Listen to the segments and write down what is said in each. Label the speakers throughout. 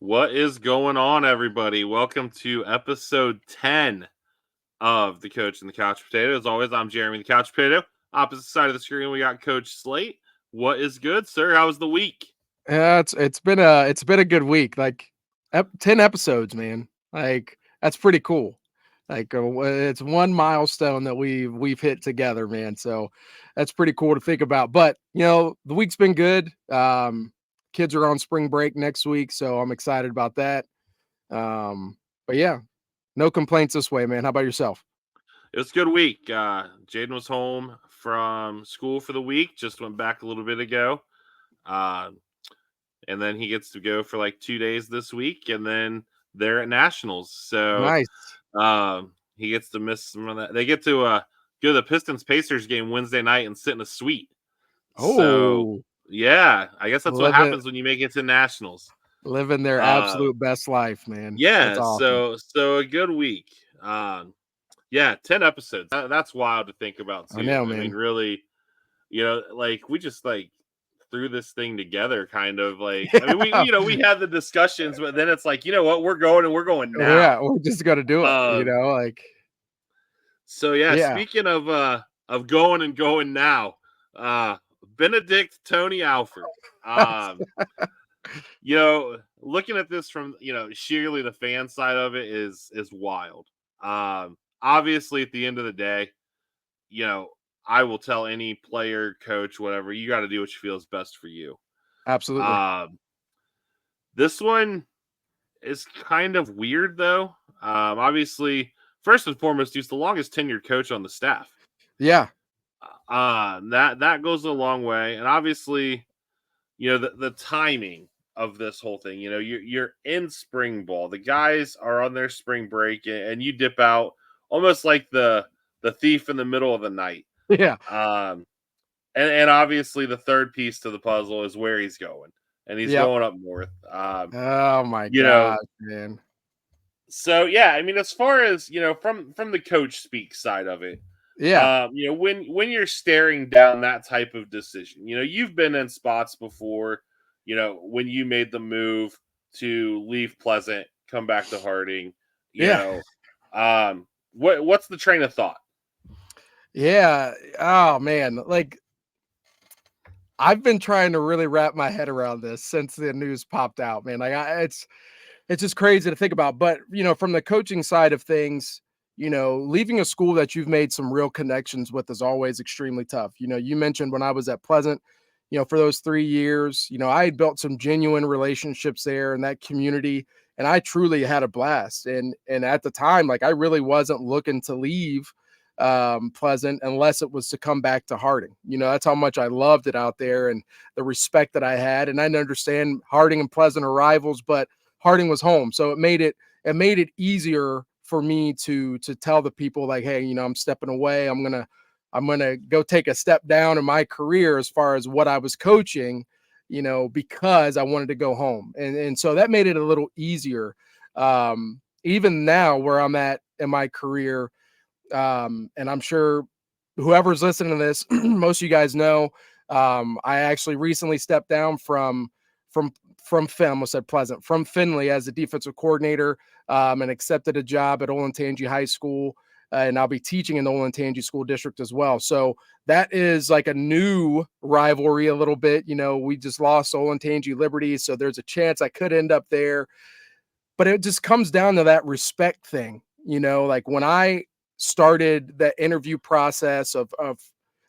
Speaker 1: What is going on, everybody? Welcome to episode 10 of the Coach and the Couch Potato. As always, I'm Jeremy the Couch Potato. Opposite side of the screen, we got Coach Slate. What is good, sir? How was the week?
Speaker 2: Yeah, it's been a good week. 10 episodes, man. That's pretty cool. It's one milestone that we've hit together, man. So that's pretty cool to think about. But the week's been good. Kids are on spring break next week, so I'm excited about that. But yeah, no complaints this way, man. How about yourself?
Speaker 1: It was a good week. Jaden was home from school for the week, just went back a little bit ago. Uh, and then he gets to go for like 2 days this week, and then they're at Nationals. So
Speaker 2: Nice.
Speaker 1: he gets to miss some of that. They get to go to the Pistons Pacers game Wednesday night and sit in a suite. So
Speaker 2: Oh,
Speaker 1: yeah, I guess that's what
Speaker 2: living
Speaker 1: happens when you make it to Nationals.
Speaker 2: living their
Speaker 1: Uh,
Speaker 2: absolute best life, man. That's
Speaker 1: yeah,
Speaker 2: awesome.
Speaker 1: so a good week. Yeah, 10 episodes. That's wild to think about
Speaker 2: I
Speaker 1: too.
Speaker 2: know,
Speaker 1: I mean,
Speaker 2: man.
Speaker 1: really, like we just like threw this thing together, kind of like. I mean, we
Speaker 2: Yeah.
Speaker 1: we had the discussions, but then it's like, you know what, we're going and we're going now.
Speaker 2: Yeah, we're just gonna do it,
Speaker 1: Um, so yeah,
Speaker 2: yeah.
Speaker 1: speaking of going and going now, uh Benedict Tony Alford. Um, looking at this from sheerly the fan side of it is wild. Obviously at the end of the day, you know, I will tell any player, coach, whatever, you got to do what you feel is best for you.
Speaker 2: Absolutely.
Speaker 1: Um, this one is kind of weird though. Obviously, first and foremost, he's the longest tenured coach on the staff.
Speaker 2: Yeah.
Speaker 1: That goes a long way, and obviously, the timing of this whole thing. You're in spring ball. The guys are on their spring break, and you dip out almost like the thief in the middle of the night.
Speaker 2: Yeah.
Speaker 1: Um, and obviously the third piece to the puzzle is where he's going, and he's
Speaker 2: Yep.
Speaker 1: going up north.
Speaker 2: Oh my
Speaker 1: You know,
Speaker 2: gosh, man.
Speaker 1: so yeah, I mean, as far as from the coach speak side of it,
Speaker 2: Yeah.
Speaker 1: when you're staring down that type of decision, you've been in spots before, when you made the move to leave Pleasant, come back to Harding, you
Speaker 2: Yeah.
Speaker 1: know, what's the train of thought?
Speaker 2: Yeah. Oh man. I've been trying to really wrap my head around this since the news popped out, man. It's just crazy to think about. But from the coaching side of things, leaving a school that you've made some real connections with is always extremely tough. You mentioned when I was at Pleasant, for those 3 years, I had built some genuine relationships there in that community, and I truly had a blast. And at the time, like I really wasn't looking to leave Pleasant unless it was to come back to Harding. That's how much I loved it out there and the respect that I had. And I understand Harding and Pleasant are rivals, but Harding was home, so it made it easier for me to tell the people like, hey, I'm stepping away. I'm gonna go take a step down in my career as far as what I was coaching, because I wanted to go home, and so that made it a little easier. Even now, where I'm at in my career, and I'm sure whoever's listening to this, most of you guys know, I actually recently stepped down from almost said Pleasant, from Findlay as a defensive coordinator, and accepted a job at Olentangy High School. And I'll be teaching in the Olentangy School District as well. So that is like a new rivalry a little bit. We just lost Olentangy Liberty, so there's a chance I could end up there. But it just comes down to that respect thing. Like when I started the interview process of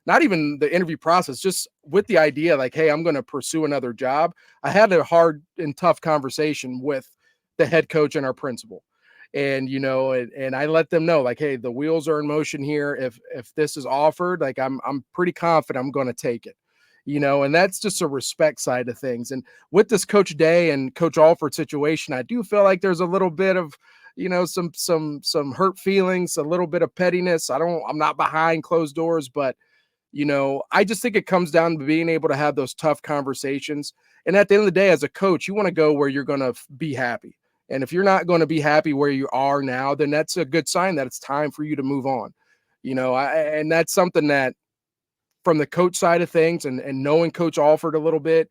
Speaker 2: not even the interview process, just with the idea like, hey, I'm going to pursue another job. I had a hard and tough conversation with the head coach and our principal. And, and I let them know like, hey, the wheels are in motion here. If this is offered, like I'm pretty confident I'm going to take it. And that's just a respect side of things. And with this Coach Day and Coach Alford situation, I do feel like there's a little bit of, some hurt feelings, a little bit of pettiness. I'm not behind closed doors, but I just think it comes down to being able to have those tough conversations. And at the end of the day, as a coach, you want to go where you're going to be happy. And if you're not going to be happy where you are now, then that's a good sign that it's time for you to move on. And that's something that from the coach side of things and knowing Coach Alford a little bit,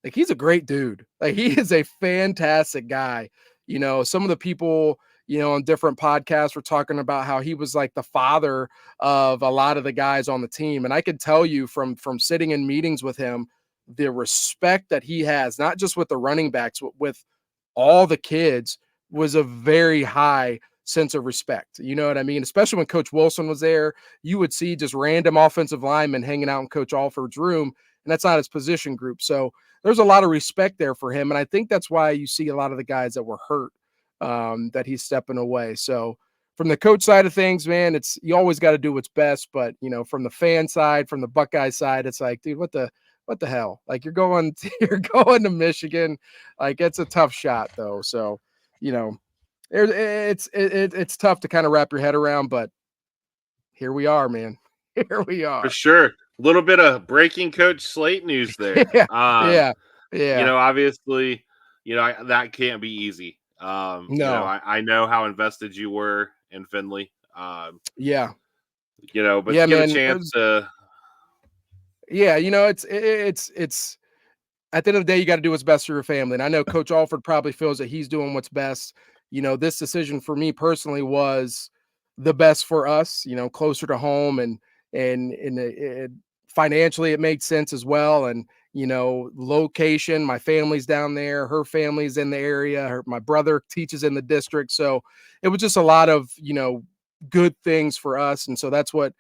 Speaker 2: Like, he's a great dude. Like, he is a fantastic guy. Some of the people, on different podcasts were talking about how he was like the father of a lot of the guys on the team. And I can tell you from sitting in meetings with him, the respect that he has, not just with the running backs, but with all the kids, was a very high sense of respect. You know what I mean? Especially when Coach Wilson was there, you would see just random offensive linemen hanging out in Coach Alford's room, and that's not his position group. So there's a lot of respect there for him. And I think that's why you see a lot of the guys that were hurt, that he's stepping away. So from the coach side of things, man, you always got to do what's best. But, from the fan side, from the Buckeye side, it's like, dude, what the hell? Like, you're going to Michigan. Like, it's a tough shot though. So, it's tough to kind of wrap your head around, but here we are, man. Here we
Speaker 1: For
Speaker 2: are.
Speaker 1: sure. A little bit of breaking Coach Slate news there.
Speaker 2: Yeah. Yeah. Yeah.
Speaker 1: Obviously, that can't be easy.
Speaker 2: No.
Speaker 1: I know how invested you were in Finley.
Speaker 2: Yeah.
Speaker 1: But
Speaker 2: Yeah,
Speaker 1: to give a
Speaker 2: man.
Speaker 1: chance to,
Speaker 2: Yeah, it's at the end of the day, you got to do what's best for your family. And I know Coach Alford probably feels that he's doing what's best. This decision for me personally was the best for us, closer to home, and financially it made sense as well. And, location, my family's down there, her family's in the area, my brother teaches in the district. So it was just a lot of, good things for us. And so that's what,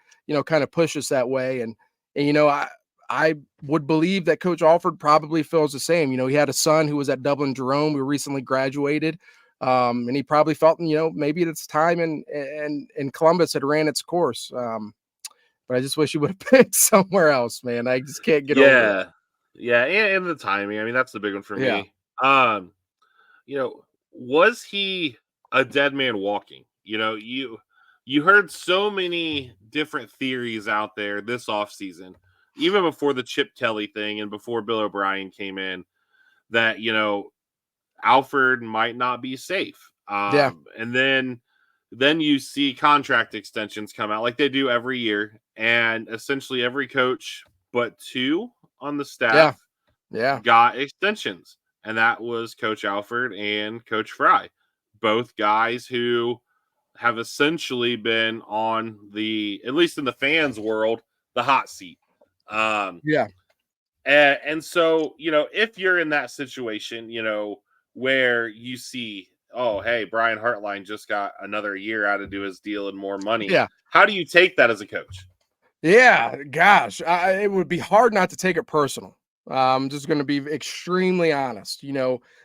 Speaker 2: kind of pushed us that way. And I would believe that Coach Alford probably feels the same. He had a son who was at Dublin Jerome, who recently graduated. And he probably felt, maybe it's time and Columbus had ran its course. But I just wish he would have picked somewhere else, man. I just can't get over it.
Speaker 1: Yeah, and the timing. I mean, that's the big one for
Speaker 2: Yeah.
Speaker 1: me. Was he a dead man walking? You heard so many different theories out there this offseason, even before the Chip Kelly thing and before Bill O'Brien came in, that Alford might not be safe.
Speaker 2: Yeah.
Speaker 1: And then you see contract extensions come out like they do every year, and essentially every coach but two on the staff
Speaker 2: Yeah.
Speaker 1: got extensions, and that was Coach Alford and Coach Fry, both guys who have essentially been on at least in the fans world, the hot seat.
Speaker 2: Yeah.
Speaker 1: And so, if you're in that situation, where you see, oh, hey, Brian Hartline just got another year out to do his deal and more money.
Speaker 2: Yeah.
Speaker 1: How do you take that as a coach?
Speaker 2: Yeah. Gosh, it would be hard not to take it personal. I'm just going to be extremely honest.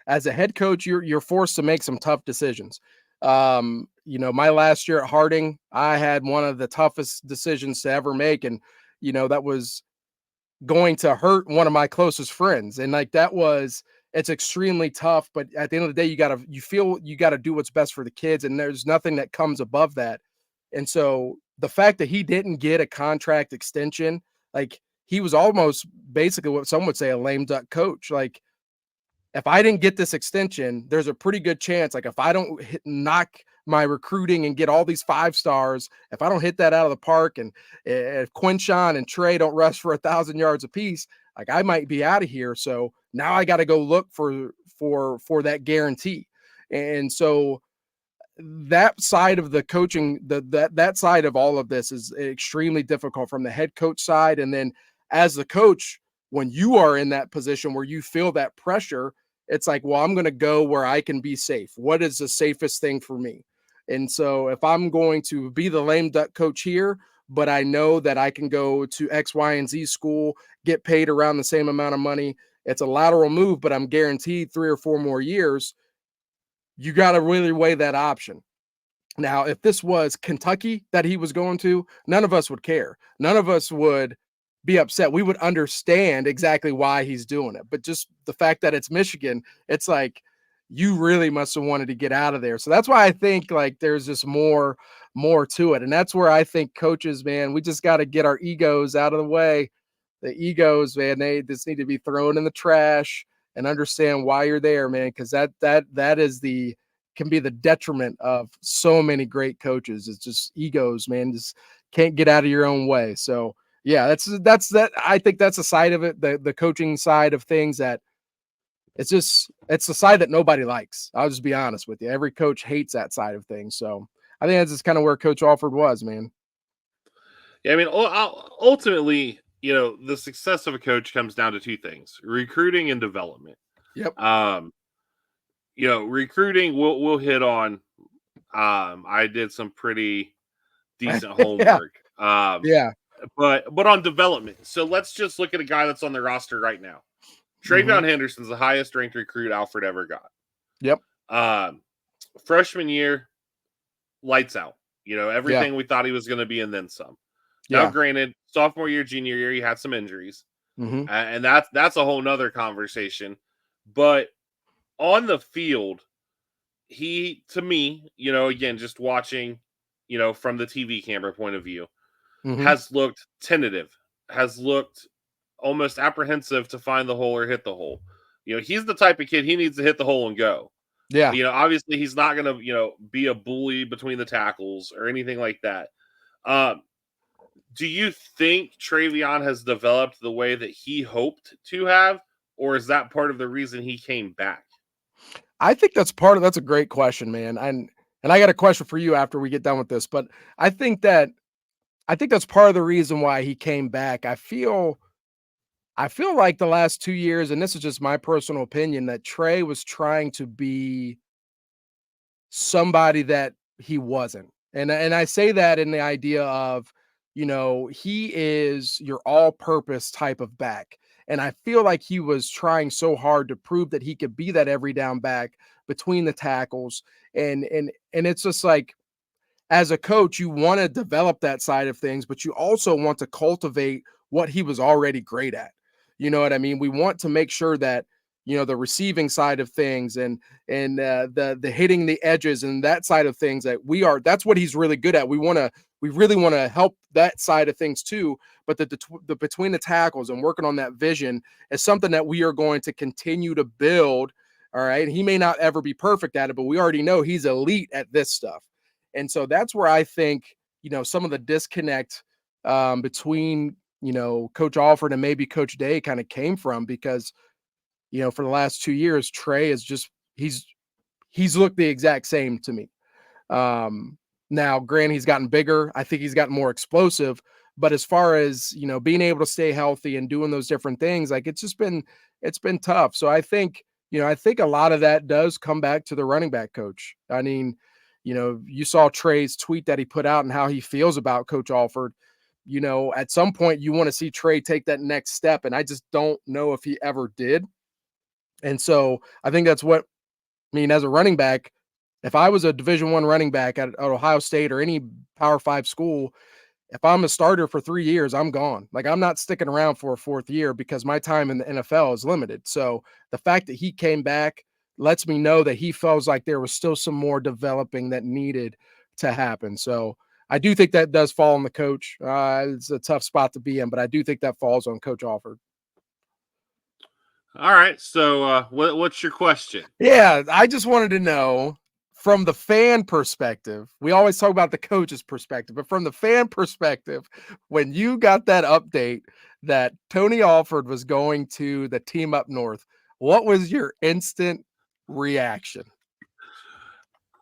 Speaker 2: As a head coach, you're forced to make some tough decisions. My last year at Harding, I had one of the toughest decisions to ever make. And, that was going to hurt one of my closest friends. And like, it's extremely tough. But at the end of the day, you feel you got to do what's best for the kids. And there's nothing that comes above that. And so the fact that he didn't get a contract extension, like, he was almost basically what some would say a lame duck coach. Like, if I didn't get this extension, there's a pretty good chance, like, if I don't knock my recruiting and get all these 5 stars, if I don't hit that out of the park, and if Quinshawn and Trey don't rush for 1,000 yards apiece, like, I might be out of here. So now I got to go look for that guarantee. And so that side of the coaching, that side of all of this is extremely difficult from the head coach side. And then as the coach, when you are in that position where you feel that pressure, it's like, well, I'm going to go where I can be safe. What is the safest thing for me? And so if I'm going to be the lame duck coach here, but I know that I can go to X, Y, and Z school, get paid around the same amount of money. It's a lateral move, but I'm guaranteed 3 or 4 more years. You got to really weigh that option. Now, if this was Kentucky that he was going to, none of us would care. None of us would be upset. We would understand exactly why he's doing it. But just the fact that it's Michigan, it's like, you really must have wanted to get out of there. So that's why I think, like, there's just more to it. And that's where I think coaches, man, we just got to get our egos out of the way. The egos, man, they just need to be thrown in the trash and understand why you're there, man. Because that can be the detriment of so many great coaches. It's just egos, man. Just can't get out of your own way. So yeah, that's that. I think that's a side of it, the coaching side of things that it's the side that nobody likes. I'll just be honest with you. Every coach hates that side of things. So I think that's just kind of where Coach Alford was, man.
Speaker 1: Yeah, I mean, ultimately, the success of a coach comes down to two things: recruiting and development.
Speaker 2: Yep.
Speaker 1: Um, recruiting we'll hit on. I did some pretty decent
Speaker 2: Yeah.
Speaker 1: homework.
Speaker 2: Yeah.
Speaker 1: But on development, so let's just look at a guy that's on the roster right now.
Speaker 2: Mm-hmm.
Speaker 1: Travion Henderson's the highest ranked recruit Alfred ever got.
Speaker 2: Yep.
Speaker 1: Freshman year, lights out.
Speaker 2: Yeah.
Speaker 1: Everything we thought he was going to be, and then some. Now,
Speaker 2: Yeah.
Speaker 1: granted, sophomore year, junior year, he had some injuries,
Speaker 2: Mm-hmm.
Speaker 1: and that's a whole nother conversation. But on the field, he, to me, again, just watching, from the TV camera point of view,
Speaker 2: Mm-hmm.
Speaker 1: has looked tentative, has looked almost apprehensive to find the hole or hit the hole. He's the type of kid, he needs to hit the hole and go.
Speaker 2: Yeah.
Speaker 1: Obviously he's not going to, be a bully between the tackles or anything like that. Do you think Travion has developed the way that he hoped to have, or is that part of the reason he came back?
Speaker 2: I think that's a great question, man. And I got a question for you after we get done with this, but I think that's part of the reason why he came back. I feel like the last 2 years, and this is just my personal opinion, that Trey was trying to be somebody that he wasn't. And I say that in the idea of, he is your all-purpose type of back. And I feel like he was trying so hard to prove that he could be that every down back between the tackles. And it's just like, as a coach, you want to develop that side of things, but you also want to cultivate what he was already great at. You know what I mean? We want to make sure that the receiving side of things and the hitting the edges and that side of things that's what he's really good at. We really want to help that side of things too. But the between the tackles and working on that vision is something that we are going to continue to build. All right. He may not ever be perfect at it, but we already know he's elite at this stuff. And so that's where I think, some of the disconnect between, Coach Alford and maybe Coach Day kind of came from because, for the last 2 years, Trey is just, he's looked the exact same to me. Now, granted, he's gotten bigger. I think he's gotten more explosive. But as far as, being able to stay healthy and doing those different things, like it's been tough. So I think a lot of that does come back to the running back coach. I mean, you saw Trey's tweet that he put out and how he feels about Coach Alford. At some point you want to see Trey take that next step. And I just don't know if he ever did. And so I think that's what, as a running back, if I was a Division I running back at Ohio State or any Power 5 school, if I'm a starter for 3 years, I'm gone. Like, I'm not sticking around for a fourth year because my time in the NFL is limited. So the fact that he came back lets me know that he feels like there was still some more developing that needed to happen. So I do think that does fall on the coach. It's a tough spot to be in, but I do think that falls on Coach Alford.
Speaker 1: All right. So, what's your question?
Speaker 2: Yeah, I just wanted to know from the fan perspective. We always talk about the coach's perspective, but from the fan perspective, when you got that update that Tony Alford was going to the team up north, what was your instant reaction?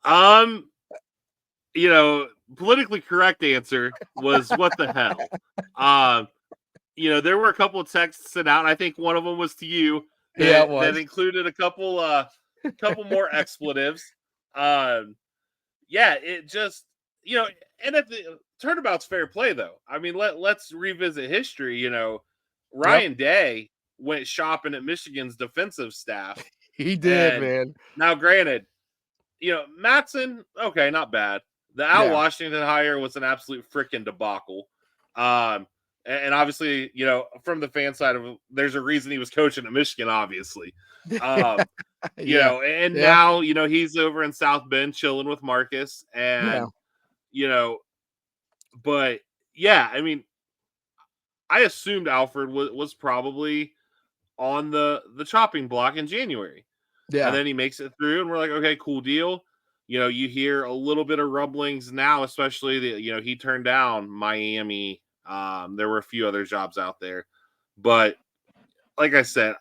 Speaker 1: Um, politically correct answer was what the hell. Um, there were a couple of texts sent out. I think one of them was to you
Speaker 2: Yeah, it
Speaker 1: that
Speaker 2: was.
Speaker 1: included a couple more expletives. Yeah, it just and if the turnabout's fair play though. I mean, let's revisit history.
Speaker 2: Yep.
Speaker 1: Ryan Day went shopping at Michigan's defensive staff,
Speaker 2: He did,
Speaker 1: and
Speaker 2: man.
Speaker 1: now granted, Matson, okay, not bad. The Al
Speaker 2: Yeah.
Speaker 1: Washington hire was an absolute freaking debacle. And obviously, from the fan side of it, there's a reason he was coaching at Michigan, obviously. Um,
Speaker 2: Yeah.
Speaker 1: and
Speaker 2: Yeah.
Speaker 1: now, he's over in South Bend chilling with Marcus.
Speaker 2: Yeah.
Speaker 1: And, you know, but yeah, I mean, I assumed Alfred was probably on the chopping block in January. And
Speaker 2: Yeah.
Speaker 1: then he makes it through, and we're like, okay, cool deal. You hear a little bit of rumblings now, especially he turned down Miami. There were a few other jobs out there, but like I said,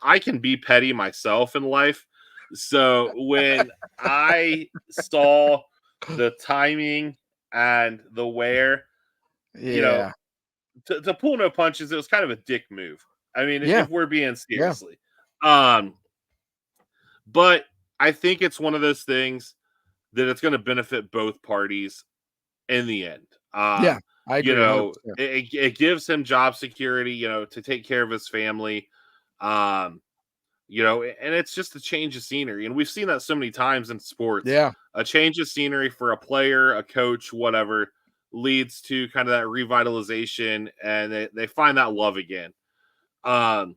Speaker 1: I can be petty myself in life. So when I saw the timing and the wear, you know,
Speaker 2: Yeah.
Speaker 1: to pull no punches, it was kind of a dick move. I mean,
Speaker 2: Yeah.
Speaker 1: if we're being
Speaker 2: Yeah.
Speaker 1: seriously. Um, but I think it's one of those things that it's going to benefit both parties in the end.
Speaker 2: Yeah. I
Speaker 1: You
Speaker 2: agree
Speaker 1: know,
Speaker 2: 100%.
Speaker 1: it gives him job security, you know, to take care of his family. Um, you know, and it's just a change of scenery. And we've seen that so many times in sports.
Speaker 2: Yeah.
Speaker 1: A change of scenery for a player, a coach, whatever, leads to kind of that revitalization and they find that love again. Um,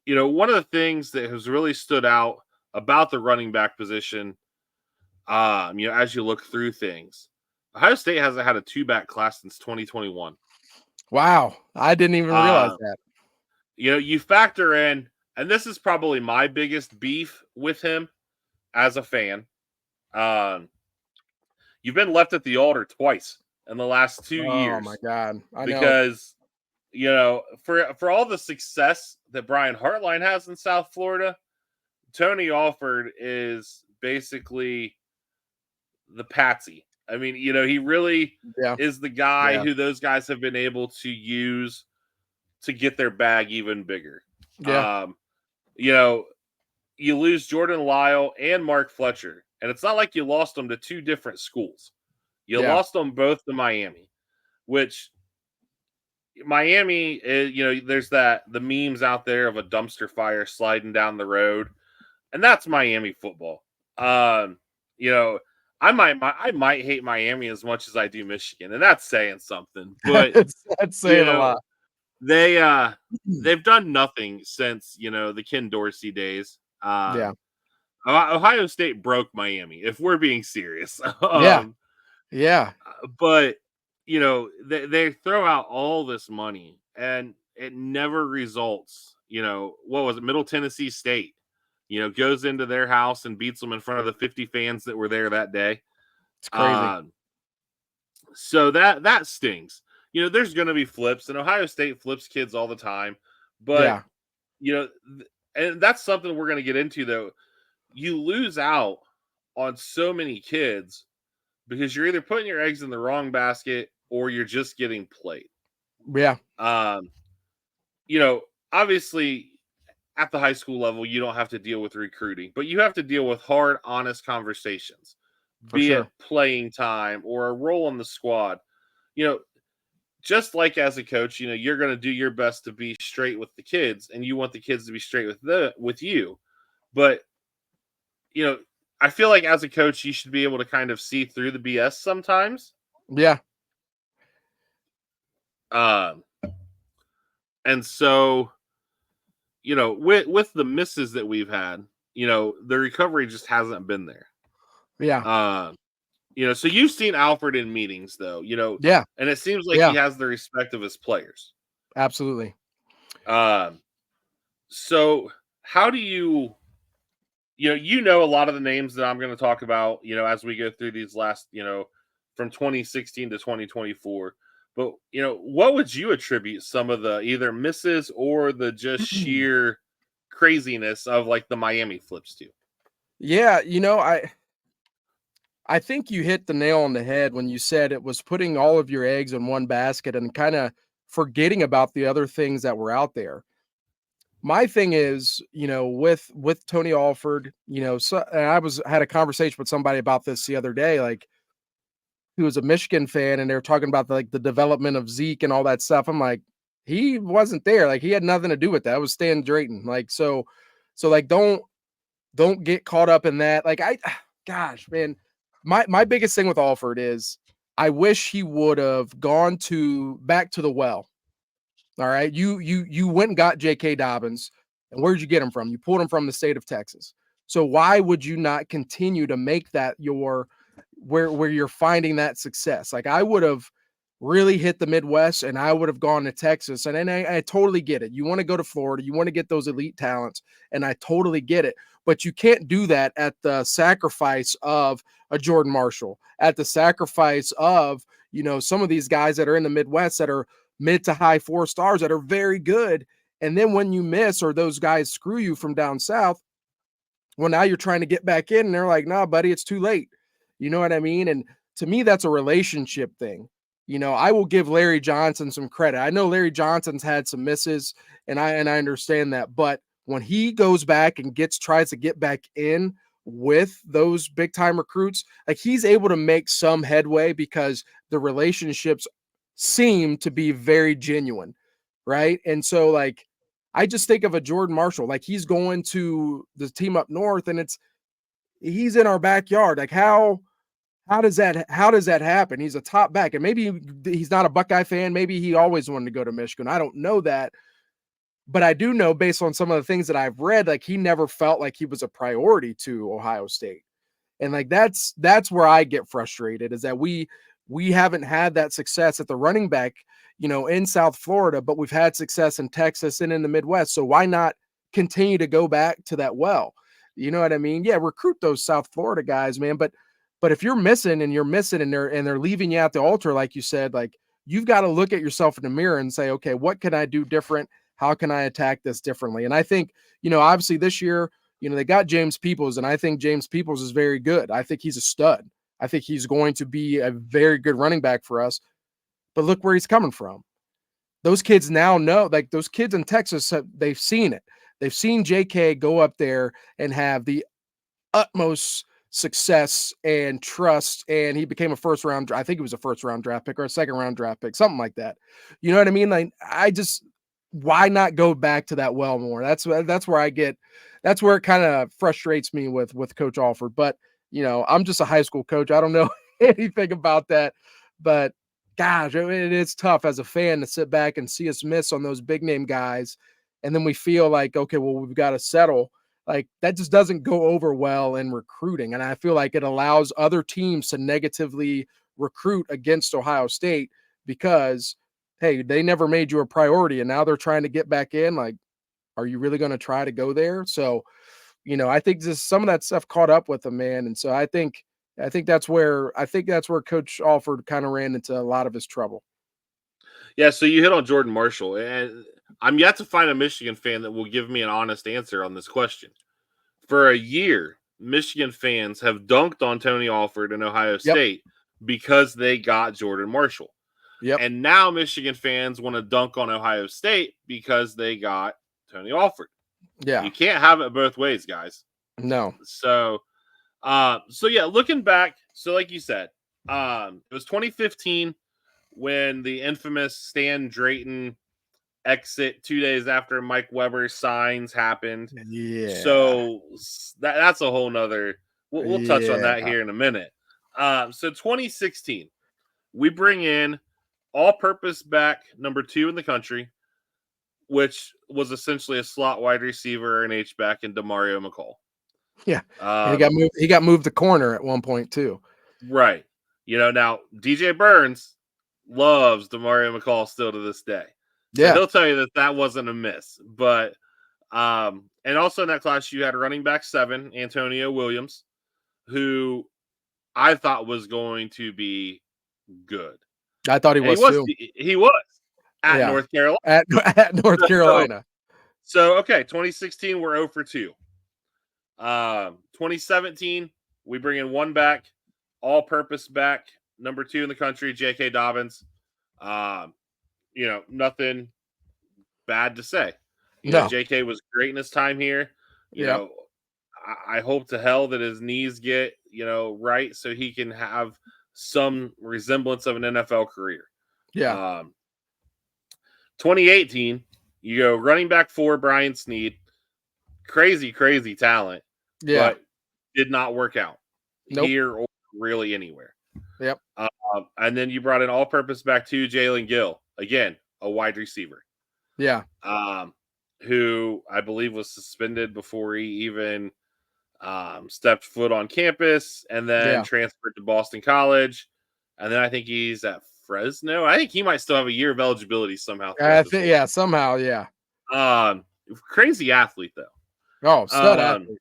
Speaker 1: you know, one of the things that has really stood out about the running back position, you know, as you look through things, Ohio State hasn't had a two back class since 2021.
Speaker 2: Wow. I didn't even realize
Speaker 1: Uh,
Speaker 2: that.
Speaker 1: you know, you factor in, and this is probably my biggest beef with him as a fan. Um, you've been left at the altar twice in the last 2
Speaker 2: Oh my
Speaker 1: years
Speaker 2: God. I know.
Speaker 1: because you know for all the success that Brian Hartline has in South Florida, Tony Alford is basically the patsy. I mean, you know, he really
Speaker 2: Yeah.
Speaker 1: is the guy
Speaker 2: Yeah.
Speaker 1: who those guys have been able to use to get their bag even bigger.
Speaker 2: Yeah.
Speaker 1: Um, you know, you lose Jordan Lyle and Mark Fletcher, and it's not like you lost them to two different schools. You
Speaker 2: Yeah.
Speaker 1: lost them both to Miami, which Miami is, you know, there's the memes out there of a dumpster fire sliding down the road, and that's Miami football. You know, I might hate Miami as much as I do Michigan, and that's saying something. But
Speaker 2: That's
Speaker 1: you
Speaker 2: saying a
Speaker 1: know,
Speaker 2: lot.
Speaker 1: they they've done nothing since, you know, the Ken Dorsey days.
Speaker 2: Yeah.
Speaker 1: Ohio State broke Miami, if we're being serious.
Speaker 2: Yeah. Yeah.
Speaker 1: But you know, they throw out all this money and it never results. You know, what was it? Middle Tennessee State, you know, goes into their house and beats them in front of the 50 fans that were there that day.
Speaker 2: It's crazy.
Speaker 1: Um, so that stings. You know, there's going to be flips, and Ohio State flips kids all the time. But
Speaker 2: Yeah.
Speaker 1: you know, and that's something we're going to get into though. You lose out on so many kids because you're either putting your eggs in the wrong basket or you're just getting played.
Speaker 2: Yeah.
Speaker 1: Um, you know, obviously at the high school level, you don't have to deal with recruiting, but you have to deal with hard, honest conversations,
Speaker 2: For
Speaker 1: be it
Speaker 2: sure.
Speaker 1: playing time or a role in the squad. You know, just like as a coach, you know, you're going to do your best to be straight with the kids and you want the kids to be straight with you. But, you know, I feel like as a coach, you should be able to kind of see through the BS sometimes.
Speaker 2: Yeah.
Speaker 1: Um, and so, you know, with the misses that we've had, you know, the recovery just hasn't been there.
Speaker 2: Yeah.
Speaker 1: Um, you know, so you've seen Alford in meetings though, you know,
Speaker 2: Yeah.
Speaker 1: and it seems like he
Speaker 2: Yeah.
Speaker 1: has the respect of his players.
Speaker 2: Absolutely.
Speaker 1: Um, so how do you know a lot of the names that I'm going to talk about, you know, as we go through these last, you know, from 2016 to 2024. But, you know, what would you attribute some of the either misses or the just sheer craziness of like the Miami flips to?
Speaker 2: Yeah, I think you hit the nail on the head when you said it was putting all of your eggs in one basket and kinda forgetting about the other things that were out there. My thing is, with Tony Alford, so and had a conversation with somebody about this the other day, like, who was a Michigan fan, and they were talking about, like, the development of Zeke and all that stuff. I'm like, "He wasn't there, like, he had nothing to do with that. It was Stan Drayton." Like, like, don't get caught up in that. Like, gosh, man, my biggest thing with Alford is I wish he would have gone back to the well. All right. You went and got J.K. Dobbins. And where'd you get him from? You pulled him from the state of Texas. So why would you not continue to make that your where you're finding that success? Like, I would have really hit the Midwest and I would have gone to Texas. And I totally get it. You want to go to Florida, you want to get those elite talents, and I totally get it. But you can't do that at the sacrifice of a Jordan Marshall, at the sacrifice of, some of these guys that are in the Midwest that are mid to high 4 stars that are very good. And then when you miss or those guys screw you from down south, well, now you're trying to get back in and they're like, nah, buddy, it's too late. You know what I mean? And to me, that's a relationship thing. I will give Larry Johnson some credit. I know Larry Johnson's had some misses, and I understand that. But when he goes back and tries to get back in with those big time recruits, like he's able to make some headway because the relationships seem to be very genuine, right? And so like I just think of a Jordan Marshall, like he's going to the team up north and he's in our backyard. Like how does that happen? He's a top back, and maybe he's not a Buckeye fan. Maybe he always wanted to go to Michigan. I don't know that, but I do know based on some of the things that I've read, like he never felt like he was a priority to Ohio State. And like that's where I get frustrated, is that we haven't had that success at the running back, in South Florida, but we've had success in Texas and in the Midwest. So why not continue to go back to that well? You know what I mean? Yeah, recruit those South Florida guys, man. But if you're missing and they're leaving you at the altar, like you said, like you've got to look at yourself in the mirror and say, okay, what can I do different? How can I attack this differently? And I think, obviously this year, they got James Peoples, and I think James Peoples is very good. I think he's a stud. I think he's going to be a very good running back for us. But look where he's coming from. Those kids now know, like those kids in Texas, they've seen it. They've seen JK go up there and have the utmost success and trust, and he became a I think it was a first round draft pick or a second round draft pick, something like that. You know what I mean? Like why not go back to that well more? That's where it kind of frustrates me with Coach Alford. But I'm just a high school coach. I don't know anything about that, but gosh, it is tough as a fan to sit back and see us miss on those big name guys, and then we feel like, okay, well, we've got to settle. Like that just doesn't go over well in recruiting. And I feel like it allows other teams to negatively recruit against Ohio State because, hey, they never made you a priority and now they're trying to get back in. Like, are you really going to try to go there? So, I think just some of that stuff caught up with them, man. And so I think that's where Coach Alford kind of ran into a lot of his trouble.
Speaker 1: Yeah, so you hit on Jordan Marshall, and I'm yet to find a Michigan fan that will give me an honest answer on this question. For a year, Michigan fans have dunked on Tony Alford and Ohio State because they got Jordan Marshall.
Speaker 2: Yep.
Speaker 1: And now Michigan fans want to dunk on Ohio State because they got Tony Alford.
Speaker 2: Yeah.
Speaker 1: You can't have it both ways, guys.
Speaker 2: No.
Speaker 1: So yeah, looking back, so like you said, it was 2015 when the infamous Stan Drayton exit 2 days after Mike Weber signs happened.
Speaker 2: Yeah.
Speaker 1: So that's a whole nother. We'll touch on that here in a minute. So 2016, we bring in all-purpose back number 2 in the country, which was essentially a slot wide receiver and H-back in DeMario McCall.
Speaker 2: Yeah, and he got moved to corner at one point too.
Speaker 1: Right. Now DJ Burns loves DeMario McCall still to this day. So
Speaker 2: yeah,
Speaker 1: he'll tell you that wasn't a miss. But and also in that class you had running back 7, Antonio Williams, who I thought was going to be good.
Speaker 2: I thought he was too.
Speaker 1: He was at North Carolina.
Speaker 2: At North Carolina.
Speaker 1: So okay, 2016 we're 0 for 2. 2017 we bring in one back, all-purpose back, number 2 in the country, J.K. Dobbins. Nothing bad to say. J.K. was great in his time here. I hope to hell that his knees get right so he can have some resemblance of an NFL career.
Speaker 2: Yeah.
Speaker 1: 2018, you go running back 4, Brian Sneed. Crazy talent.
Speaker 2: Yeah.
Speaker 1: But did not work out here or really anywhere.
Speaker 2: Yep.
Speaker 1: And then you brought in all-purpose back 2, Jalen Gill. Again, a wide receiver.
Speaker 2: Yeah.
Speaker 1: Who I believe was suspended before he even stepped foot on campus, and then transferred to Boston College. And then I think he's at Fresno. I think he might still have a year of eligibility somehow.
Speaker 2: Somehow, yeah.
Speaker 1: Crazy athlete, though.
Speaker 2: Oh, stud athlete.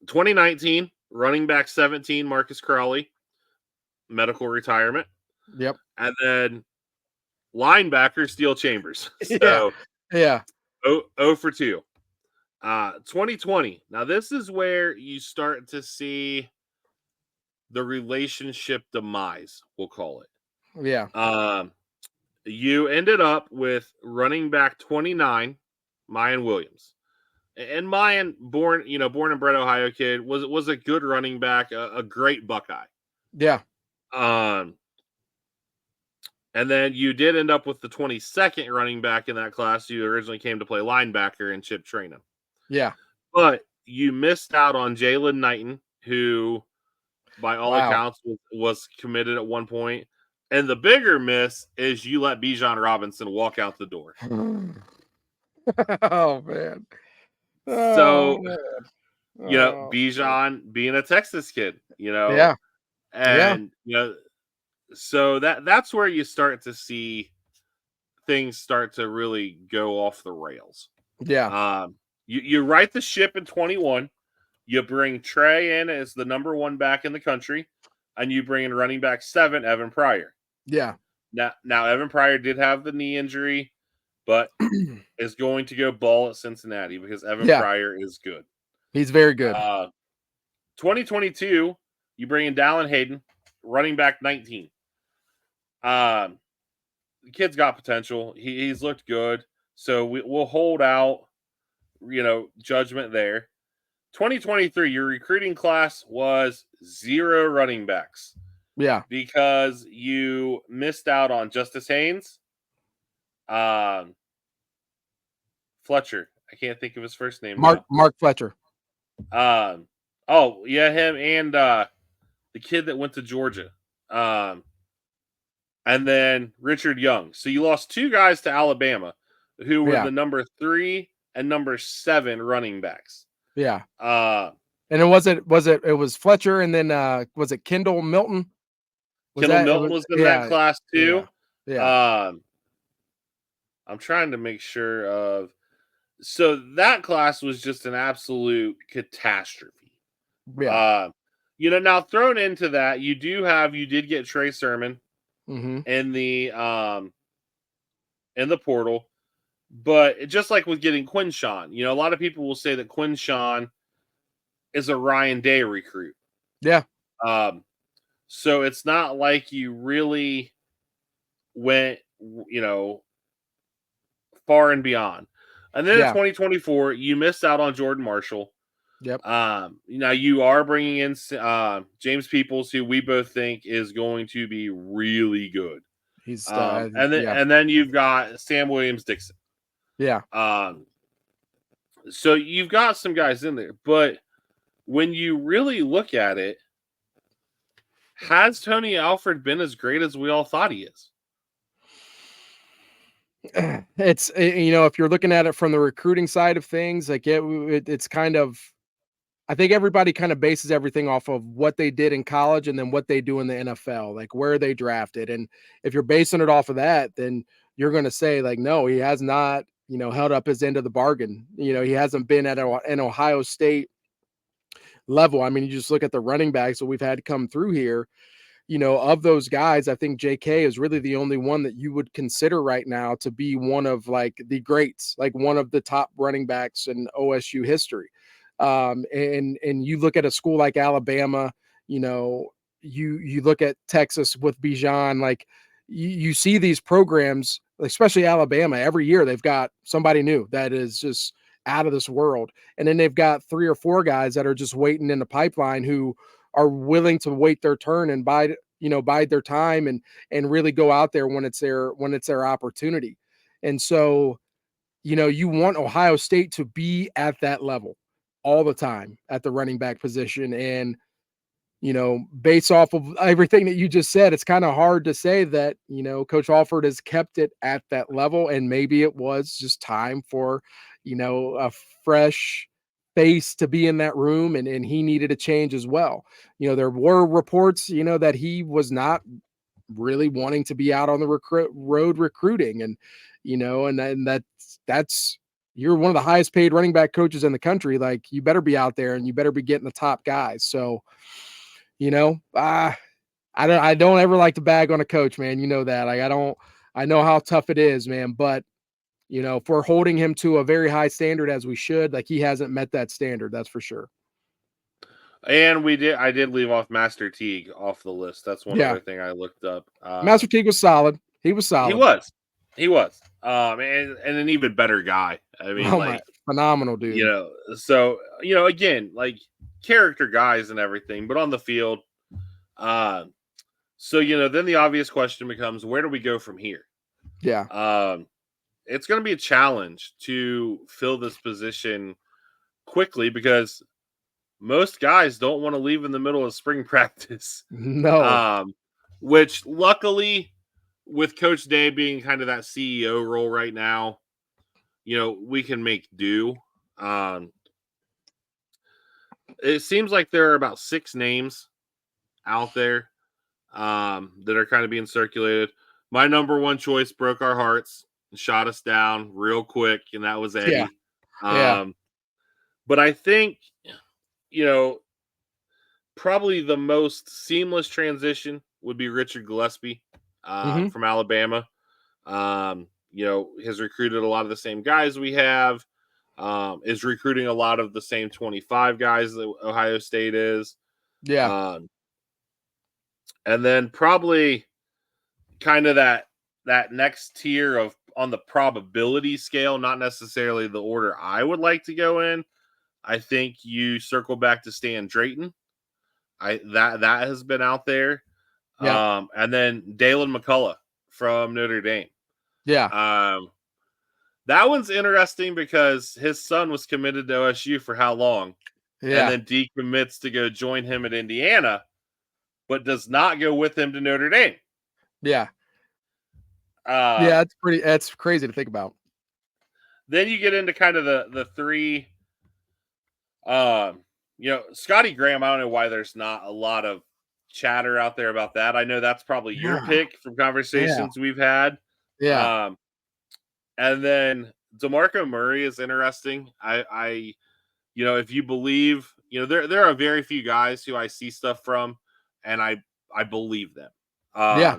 Speaker 1: 2019, running back 17, Marcus Crawley, medical retirement.
Speaker 2: Yep.
Speaker 1: And then linebacker, Steel Chambers. So
Speaker 2: Yeah.
Speaker 1: 0 for 2. 2020. Now, this is where you start to see the relationship demise, we'll call
Speaker 2: Yeah.
Speaker 1: it. You ended up with running back 29, Mayan Williams. And Mayan, born and bred Ohio kid, was a good running back, a great Buckeye.
Speaker 2: Yeah.
Speaker 1: Um, and then you did end up with the 22nd running back in that class. You originally came to play linebacker in Chip Trayanum.
Speaker 2: Yeah.
Speaker 1: But you missed out on Jalen Knighton, who, by all
Speaker 2: Wow.
Speaker 1: accounts, was committed at one point. And the bigger miss is you let Bijan Robinson walk out the door.
Speaker 2: Oh man.
Speaker 1: So,
Speaker 2: Oh man. Oh shit.
Speaker 1: Bijan being a Texas kid,
Speaker 2: Yeah. Yeah.
Speaker 1: and so that's where you start to see things start to really go off the rails.
Speaker 2: Yeah.
Speaker 1: You right the ship in 21. You bring Trey in as the number 1 back in the country, and you bring in running back 7, Evan Pryor.
Speaker 2: Yeah.
Speaker 1: Now Evan Pryor did have the knee injury, but is going to go ball at Cincinnati because Evan
Speaker 2: Yeah.
Speaker 1: Pryor is good.
Speaker 2: He's very good.
Speaker 1: 2022, you bring in Dallin Hayden, running back 19. The kid's got potential. He's looked good. So we'll hold out, judgment there. 2023, your recruiting class was 0 running backs.
Speaker 2: Yeah.
Speaker 1: Because you missed out on Justice Haynes, Fletcher. I can't think of his first name now.
Speaker 2: Mark Fletcher.
Speaker 1: Oh yeah, him and the kid that went to Georgia. And then Richard Young. So you lost 2 guys to Alabama, who were the number 3 and number 7 running backs.
Speaker 2: Yeah.
Speaker 1: And
Speaker 2: it was Fletcher, and then was it Kendall Milton?
Speaker 1: Kendall Milton was in that class too.
Speaker 2: Yeah.
Speaker 1: I'm trying to make sure of. So that class was just an absolute catastrophe.
Speaker 2: Yeah.
Speaker 1: Now thrown into that, you did get Trey Sermon in the portal, but just like with getting Quinshawn, a lot of people will say that Quinshawn is a Ryan Day recruit.
Speaker 2: Yeah.
Speaker 1: So it's not like you really went, far and beyond. And then in 2024, you missed out on Jordan Marshall.
Speaker 2: Yep.
Speaker 1: Now you are bringing in James Peoples, who we both think is going to be really good.
Speaker 2: He's
Speaker 1: and then you've got Sam Williams-Dixon.
Speaker 2: Yeah.
Speaker 1: So you've got some guys in there, but when you really look at it, has Tony Alford been as great as we all thought he is?
Speaker 2: It's, if you're looking at it from the recruiting side of things, like it's kind of, I think everybody kind of bases everything off of what they did in college and then what they do in the NFL, like where they drafted. And if you're basing it off of that, then you're going to say like, no, he has not, held up his end of the bargain. He hasn't been at an Ohio State level. I mean, you just look at the running backs that we've had come through here. Of those guys, I think JK is really the only one that you would consider right now to be one of like the greats, like one of the top running backs in OSU history. And you look at a school like Alabama, you look at Texas with Bijan, like you see these programs, especially Alabama, every year they've got somebody new that is just out of this world. And then they've got 3 or 4 guys that are just waiting in the pipeline who are willing to wait their turn and bide their time and really go out there when it's their opportunity. And so, you want Ohio State to be at that level all the time at the running back position. And, based off of everything that you just said, it's kind of hard to say that, Coach Alford has kept it at that level. And maybe it was just time for, a fresh face to be in that room, and he needed a change as well. There were reports, that he was not really wanting to be out on the road recruiting, and and that's you're one of the highest paid running back coaches in the country. Like, you better be out there and you better be getting the top guys. So, I don't ever like to bag on a coach, man. You know that. Like, I know how tough it is, man, but if we're holding him to a very high standard as we should, like he hasn't met that standard, that's for sure.
Speaker 1: And I did leave off Master Teague off the list. That's one
Speaker 2: Yeah.
Speaker 1: other thing I looked up.
Speaker 2: Master Teague was solid. He was solid.
Speaker 1: He was. And an even better guy. I mean,
Speaker 2: Oh my, phenomenal dude.
Speaker 1: So, again, like character guys and everything, but on the field. So, then the obvious question becomes, where do we go from here?
Speaker 2: Yeah.
Speaker 1: It's going to be a challenge to fill this position quickly because most guys don't want to leave in the middle of spring practice.
Speaker 2: No.
Speaker 1: Which luckily, with Coach Day being kind of that CEO role right now, we can make do. It seems like there are about 6 names out there that are kind of being circulated. My number one choice broke our hearts and shot us down real quick, and that was Eddie.
Speaker 2: Yeah.
Speaker 1: But I think, probably the most seamless transition would be Richard Gillespie from Alabama. Has recruited a lot of the same guys we have, is recruiting a lot of the same 25 guys that Ohio State is.
Speaker 2: Yeah.
Speaker 1: And then probably kind of that next tier of on the probability scale, not necessarily the order I would like to go in. I think you circle back to Stan Drayton. That has been out there.
Speaker 2: Yeah.
Speaker 1: And then Dalen McCullough from Notre Dame.
Speaker 2: Yeah.
Speaker 1: That one's interesting because his son was committed to OSU for how long?
Speaker 2: Yeah.
Speaker 1: And then decommits to go join him at Indiana, but does not go with him to Notre Dame.
Speaker 2: Yeah. Yeah, that's crazy to think about.
Speaker 1: Then you get into kind of the 3 Scotty Graham, I don't know why there's not a lot of chatter out there about that. I know that's probably your pick from conversations we've had.
Speaker 2: Yeah.
Speaker 1: And then DeMarco Murray is interesting. I if you believe, there are very few guys who I see stuff from and I believe them.
Speaker 2: Yeah.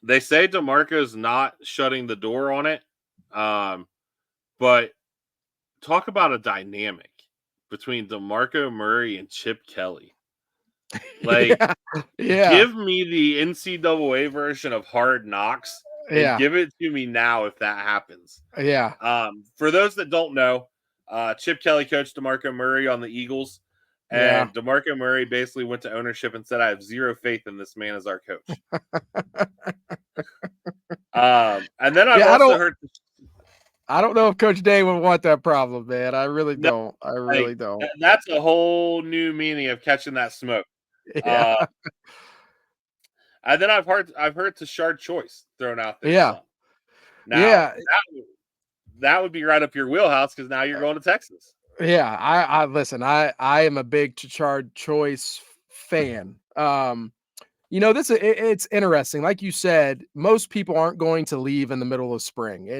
Speaker 1: They say DeMarco's not shutting the door on it. But talk about a dynamic between DeMarco Murray and Chip Kelly. Like, give me the NCAA version of Hard Knocks and give it to me now if that happens.
Speaker 2: Yeah.
Speaker 1: For those that don't know, Chip Kelly coached DeMarco Murray on the Eagles, and DeMarco Murray basically went to ownership and said, "I have zero faith in this man as our coach." And then I've also heard.
Speaker 2: I don't know if Coach Day would want that problem, man. I really don't. I really don't.
Speaker 1: That's a whole new meaning of catching that smoke.
Speaker 2: Yeah.
Speaker 1: And then I've heard Tashard Choice thrown out there.
Speaker 2: Yeah.
Speaker 1: Now, that would be right up your wheelhouse because now you're going to Texas.
Speaker 2: Yeah. I listen. I am a big Tashard Choice fan. It's interesting. Like you said, most people aren't going to leave in the middle of spring,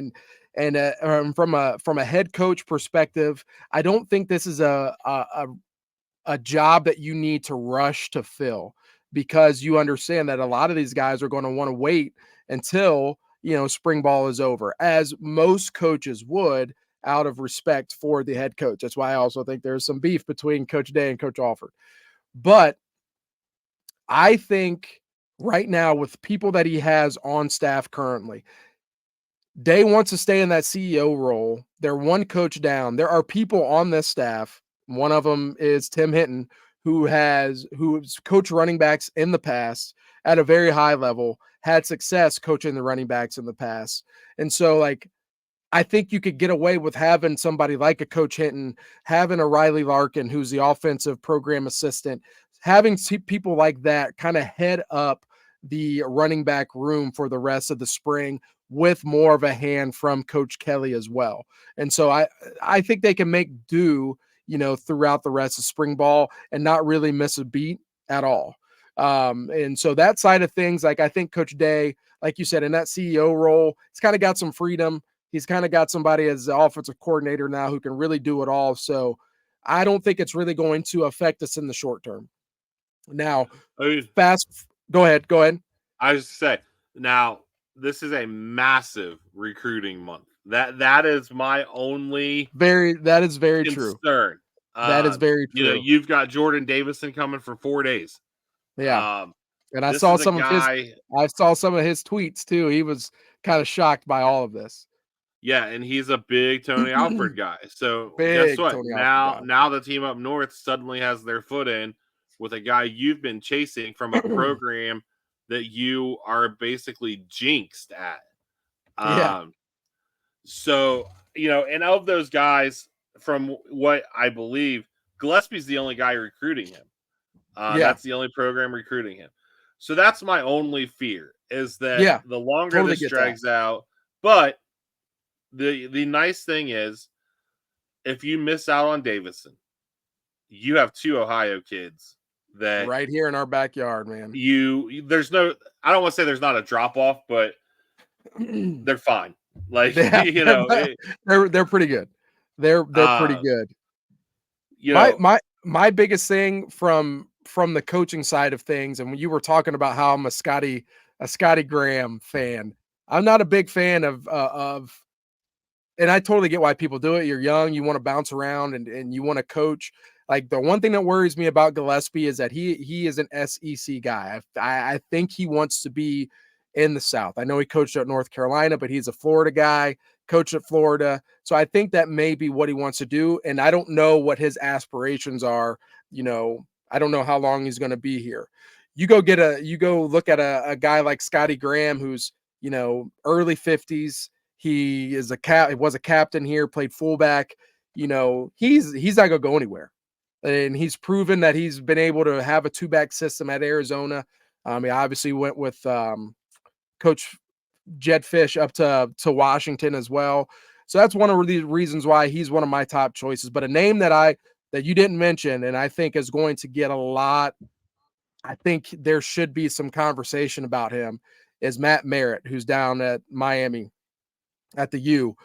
Speaker 2: and from a head coach perspective, I don't think this is a job that you need to rush to fill, because you understand that a lot of these guys are going to want to wait until spring ball is over, as most coaches would, out of respect for the head coach. That's why I also think there's some beef between Coach Day and Coach Alford. But I think right now, with people that he has on staff currently, Day wants to stay in that CEO role. They're one coach down. There are people on this staff. One of them is Tim Hinton, who's coached running backs in the past at a very high level, had success coaching the running backs in the past. And so, I think you could get away with having somebody like a Coach Hinton, having a Riley Larkin, who's the offensive program assistant, having people like that kind of head up the running back room for the rest of the spring, with more of a hand from Coach Kelly as well. And so I think they can make do, throughout the rest of spring ball and not really miss a beat at all. And so that side of things, I think Coach Day, like you said, in that CEO role, he's kind of got some freedom. He's kind of got somebody as the offensive coordinator now who can really do it all. So I don't think it's really going to affect us in the short term. Now, go ahead.
Speaker 1: I was just say, now, this is a massive recruiting month. That is my only
Speaker 2: That is very true.
Speaker 1: concern.
Speaker 2: That is very true.
Speaker 1: You've got Jordan Davison coming for 4 days.
Speaker 2: Yeah. And
Speaker 1: This is a guy.
Speaker 2: I saw some of his tweets too. He was kind of shocked by all of this.
Speaker 1: Yeah, and he's a big Tony Alford guy. So guess
Speaker 2: Big
Speaker 1: what?
Speaker 2: Tony Alford guy.
Speaker 1: Now the team up north suddenly has their foot in with a guy you've been chasing from a program that you are basically jinxed at.
Speaker 2: Yeah.
Speaker 1: So, and of those guys, from what I believe, Gillespie's the only guy recruiting him. That's the only program recruiting him. So that's my only fear is that the longer
Speaker 2: totally
Speaker 1: this drags out, but the nice thing is if you miss out on Davison, you have 2 Ohio kids that
Speaker 2: right here in our backyard, man.
Speaker 1: There's no, I don't want to say there's not a drop off, but they're fine. Like,
Speaker 2: they're pretty good. They're pretty good. My biggest thing from the coaching side of things, and when you were talking about how I'm a Scotty Graham fan, I'm not a big fan of and I totally get why people do it. You're young, you want to bounce around and you want to coach. Like the one thing that worries me about Gillespie is that he is an SEC guy. I think he wants to be in the South. I know he coached at North Carolina, but he's a Florida guy, coached at Florida. So I think that may be what he wants to do. And I don't know what his aspirations are. I don't know how long he's going to be here. You go look at a guy like Scotty Graham, who's, early 50s. He was a captain here, played fullback. He's not going to go anywhere. And he's proven that he's been able to have a 2-back system at Arizona. He obviously went with Coach Jed Fish up to Washington as well. So that's one of the reasons why he's one of my top choices. But a name that you didn't mention, and I think is going to get a lot, I think there should be some conversation about him, is Matt Merritt, who's down at Miami at the U.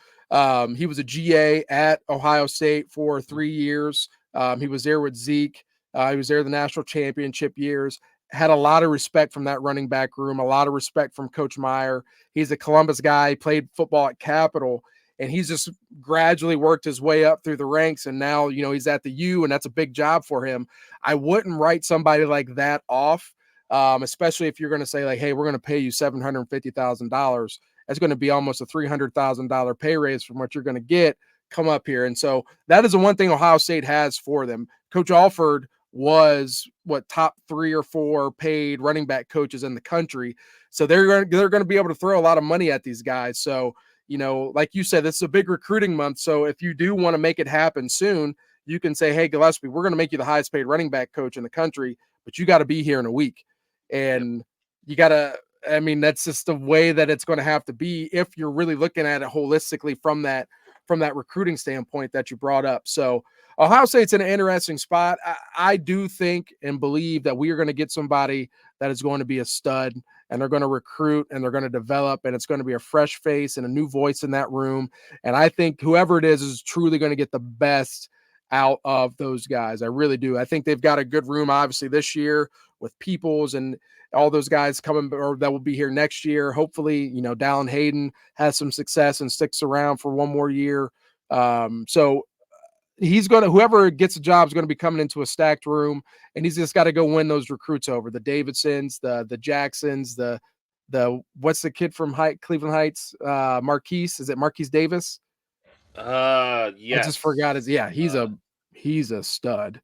Speaker 2: He was a GA at Ohio State for 3 years. He was there with Zeke. He was there the national championship years. Had a lot of respect from that running back room, a lot of respect from Coach Meyer. He's a Columbus guy, played football at Capital, and he's just gradually worked his way up through the ranks. And now, he's at the U, and that's a big job for him. I wouldn't write somebody like that off, especially if you're going to say, like, hey, we're going to pay you $750,000. That's going to be almost a $300,000 pay raise from what you're going to get. Come up here. And so that is the one thing Ohio State has for them. Coach Alford was top 3 or 4 paid running back coaches in the country. So they're going to be able to throw a lot of money at these guys. So, like you said, this is a big recruiting month. So if you do want to make it happen soon, you can say, hey, Gillespie, we're going to make you the highest paid running back coach in the country, but you got to be here in a week. And you got to, that's just the way that it's going to have to be if you're really looking at it holistically from that recruiting standpoint that you brought up. So Ohio State's in an interesting spot. I do think and believe that we are going to get somebody that is going to be a stud, and they're going to recruit and they're going to develop, and it's going to be a fresh face and a new voice in that room. And I think whoever it is truly going to get the best out of those guys. I really do. I think they've got a good room, obviously, this year with Peoples and all those guys coming, or that will be here next year. Hopefully, Dallin Hayden has some success and sticks around for one more year. So whoever gets a job is going to be coming into a stacked room, and he's just got to go win those recruits over the Davidsons, the Jacksons, the what's the kid from Cleveland Heights? Marquise, is it Marquise Davis?
Speaker 1: Yes.
Speaker 2: I just forgot he's a stud.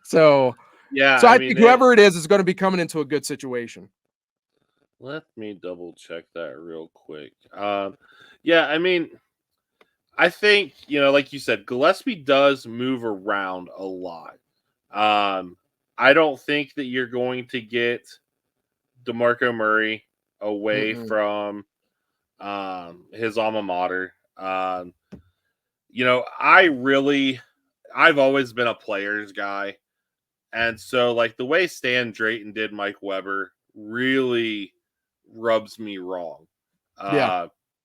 Speaker 2: So I think whoever it is going to be coming into a good situation.
Speaker 1: Let me double check that real quick. I think, like you said, Gillespie does move around a lot. I don't think that you're going to get DeMarco Murray away from his alma mater. I've always been a players guy. And so, like, the way Stan Drayton did Mike Weber really rubs me wrong.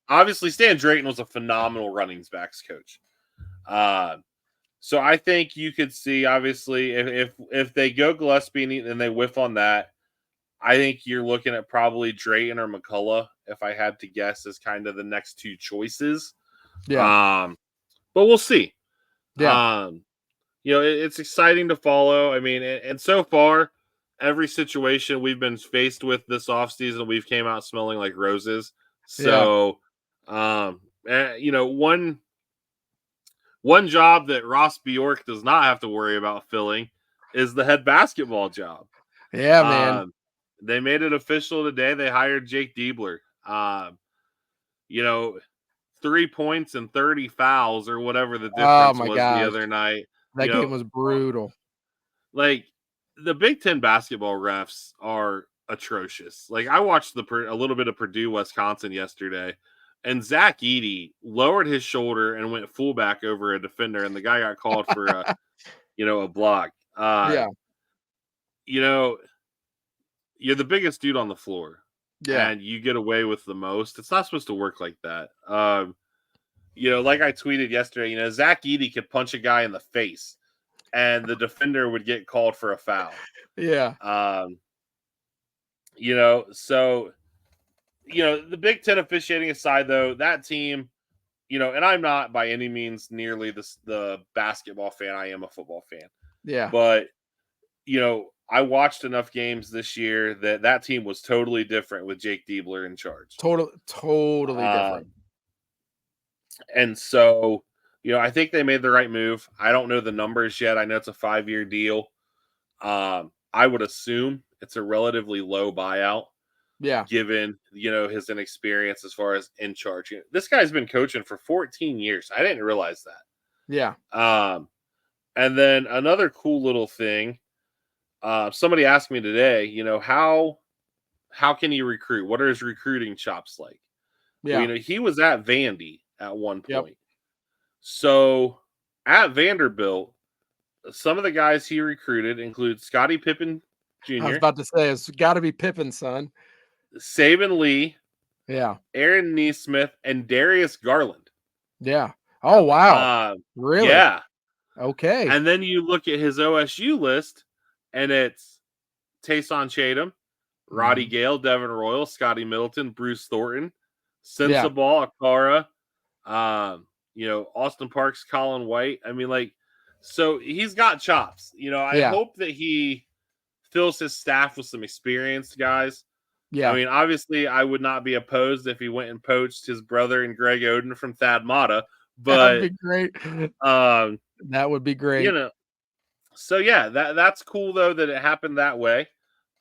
Speaker 1: Obviously, Stan Drayton was a phenomenal running backs coach. So I think you could see, obviously, if they go Gillespie and they whiff on that, I think you're looking at probably Drayton or McCullough, if I had to guess, as kind of the next two choices.
Speaker 2: Yeah.
Speaker 1: Um, but we'll see.
Speaker 2: Yeah.
Speaker 1: It's exciting to follow. I mean, and so far, every situation we've been faced with this offseason, we've came out smelling like roses.
Speaker 2: Yeah.
Speaker 1: So, one job that Ross Bjork does not have to worry about filling is the head basketball job.
Speaker 2: Yeah, man.
Speaker 1: Um, they made it official today. They hired Jake Diebler. You know, 3 points and 30 fouls or whatever the
Speaker 2: Oh
Speaker 1: difference
Speaker 2: my
Speaker 1: was the
Speaker 2: gosh.
Speaker 1: other night.
Speaker 2: That game was brutal.
Speaker 1: Like the Big Ten basketball refs are atrocious. Like I watched a little bit of Purdue Wisconsin yesterday, and Zach Edey lowered his shoulder and went fullback over a defender, and the guy got called for a block.
Speaker 2: Yeah.
Speaker 1: You know, you're the biggest dude on the floor,
Speaker 2: Yeah.
Speaker 1: and you get away with the most. It's not supposed to work like that. Like I tweeted yesterday, Zach Edey could punch a guy in the face, and the defender would get called for a foul.
Speaker 2: Yeah.
Speaker 1: So the Big Ten officiating aside, though, that team, and I'm not by any means nearly the basketball fan I am a football fan.
Speaker 2: Yeah.
Speaker 1: But I watched enough games this year that team was totally different with Jake Diebler in charge.
Speaker 2: Totally different.
Speaker 1: And so, I think they made the right move. I don't know the numbers yet. I know it's a 5-year deal. I would assume it's a relatively low buyout.
Speaker 2: Yeah.
Speaker 1: Given, his inexperience as far as in charge. This guy's been coaching for 14 years. I didn't realize that.
Speaker 2: Yeah.
Speaker 1: And then another cool little thing. Somebody asked me today, how can you recruit? What are his recruiting chops like?
Speaker 2: Yeah.
Speaker 1: Well, he was at Vandy at one point.
Speaker 2: Yep.
Speaker 1: So at Vanderbilt, some of the guys he recruited include Scottie Pippen Jr.
Speaker 2: I was about to say it's got to be Pippen, son.
Speaker 1: Saban Lee,
Speaker 2: Yeah.
Speaker 1: Aaron Neesmith, and Darius Garland.
Speaker 2: Yeah. Oh wow. Really?
Speaker 1: Yeah.
Speaker 2: Okay.
Speaker 1: And then you look at his OSU list, and it's Tayson Chatham, Roddy Gale, Devin Royal, Scotty Middleton, Bruce Thornton, Sensabaugh, Akara, Austin Parks, Colin White. I mean, so he's got chops. I hope that he fills his staff with some experienced guys.
Speaker 2: Yeah.
Speaker 1: I mean, obviously, I would not be opposed if he went and poached his brother and Greg Oden from Thad Matta, but
Speaker 2: that'd be great. That would be great.
Speaker 1: So yeah, that's cool though that it happened that way.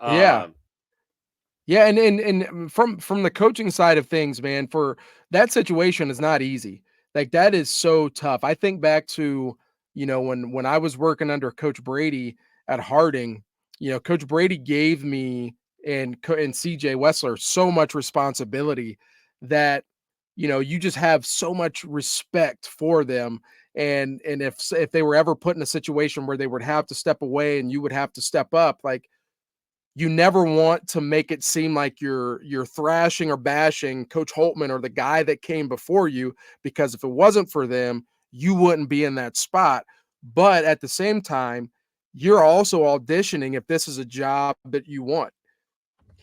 Speaker 2: Yeah. Yeah, and from the coaching side of things, man, for that situation is not easy. Like that is so tough. I think back to, when I was working under Coach Brady at Harding, Coach Brady gave me and CJ Wessler so much responsibility that you just have so much respect for them. And if they were ever put in a situation where they would have to step away and you would have to step up, like you never want to make it seem like you're thrashing or bashing Coach Holtman or the guy that came before you, because if it wasn't for them, you wouldn't be in that spot. But at the same time, you're also auditioning if this is a job that you want.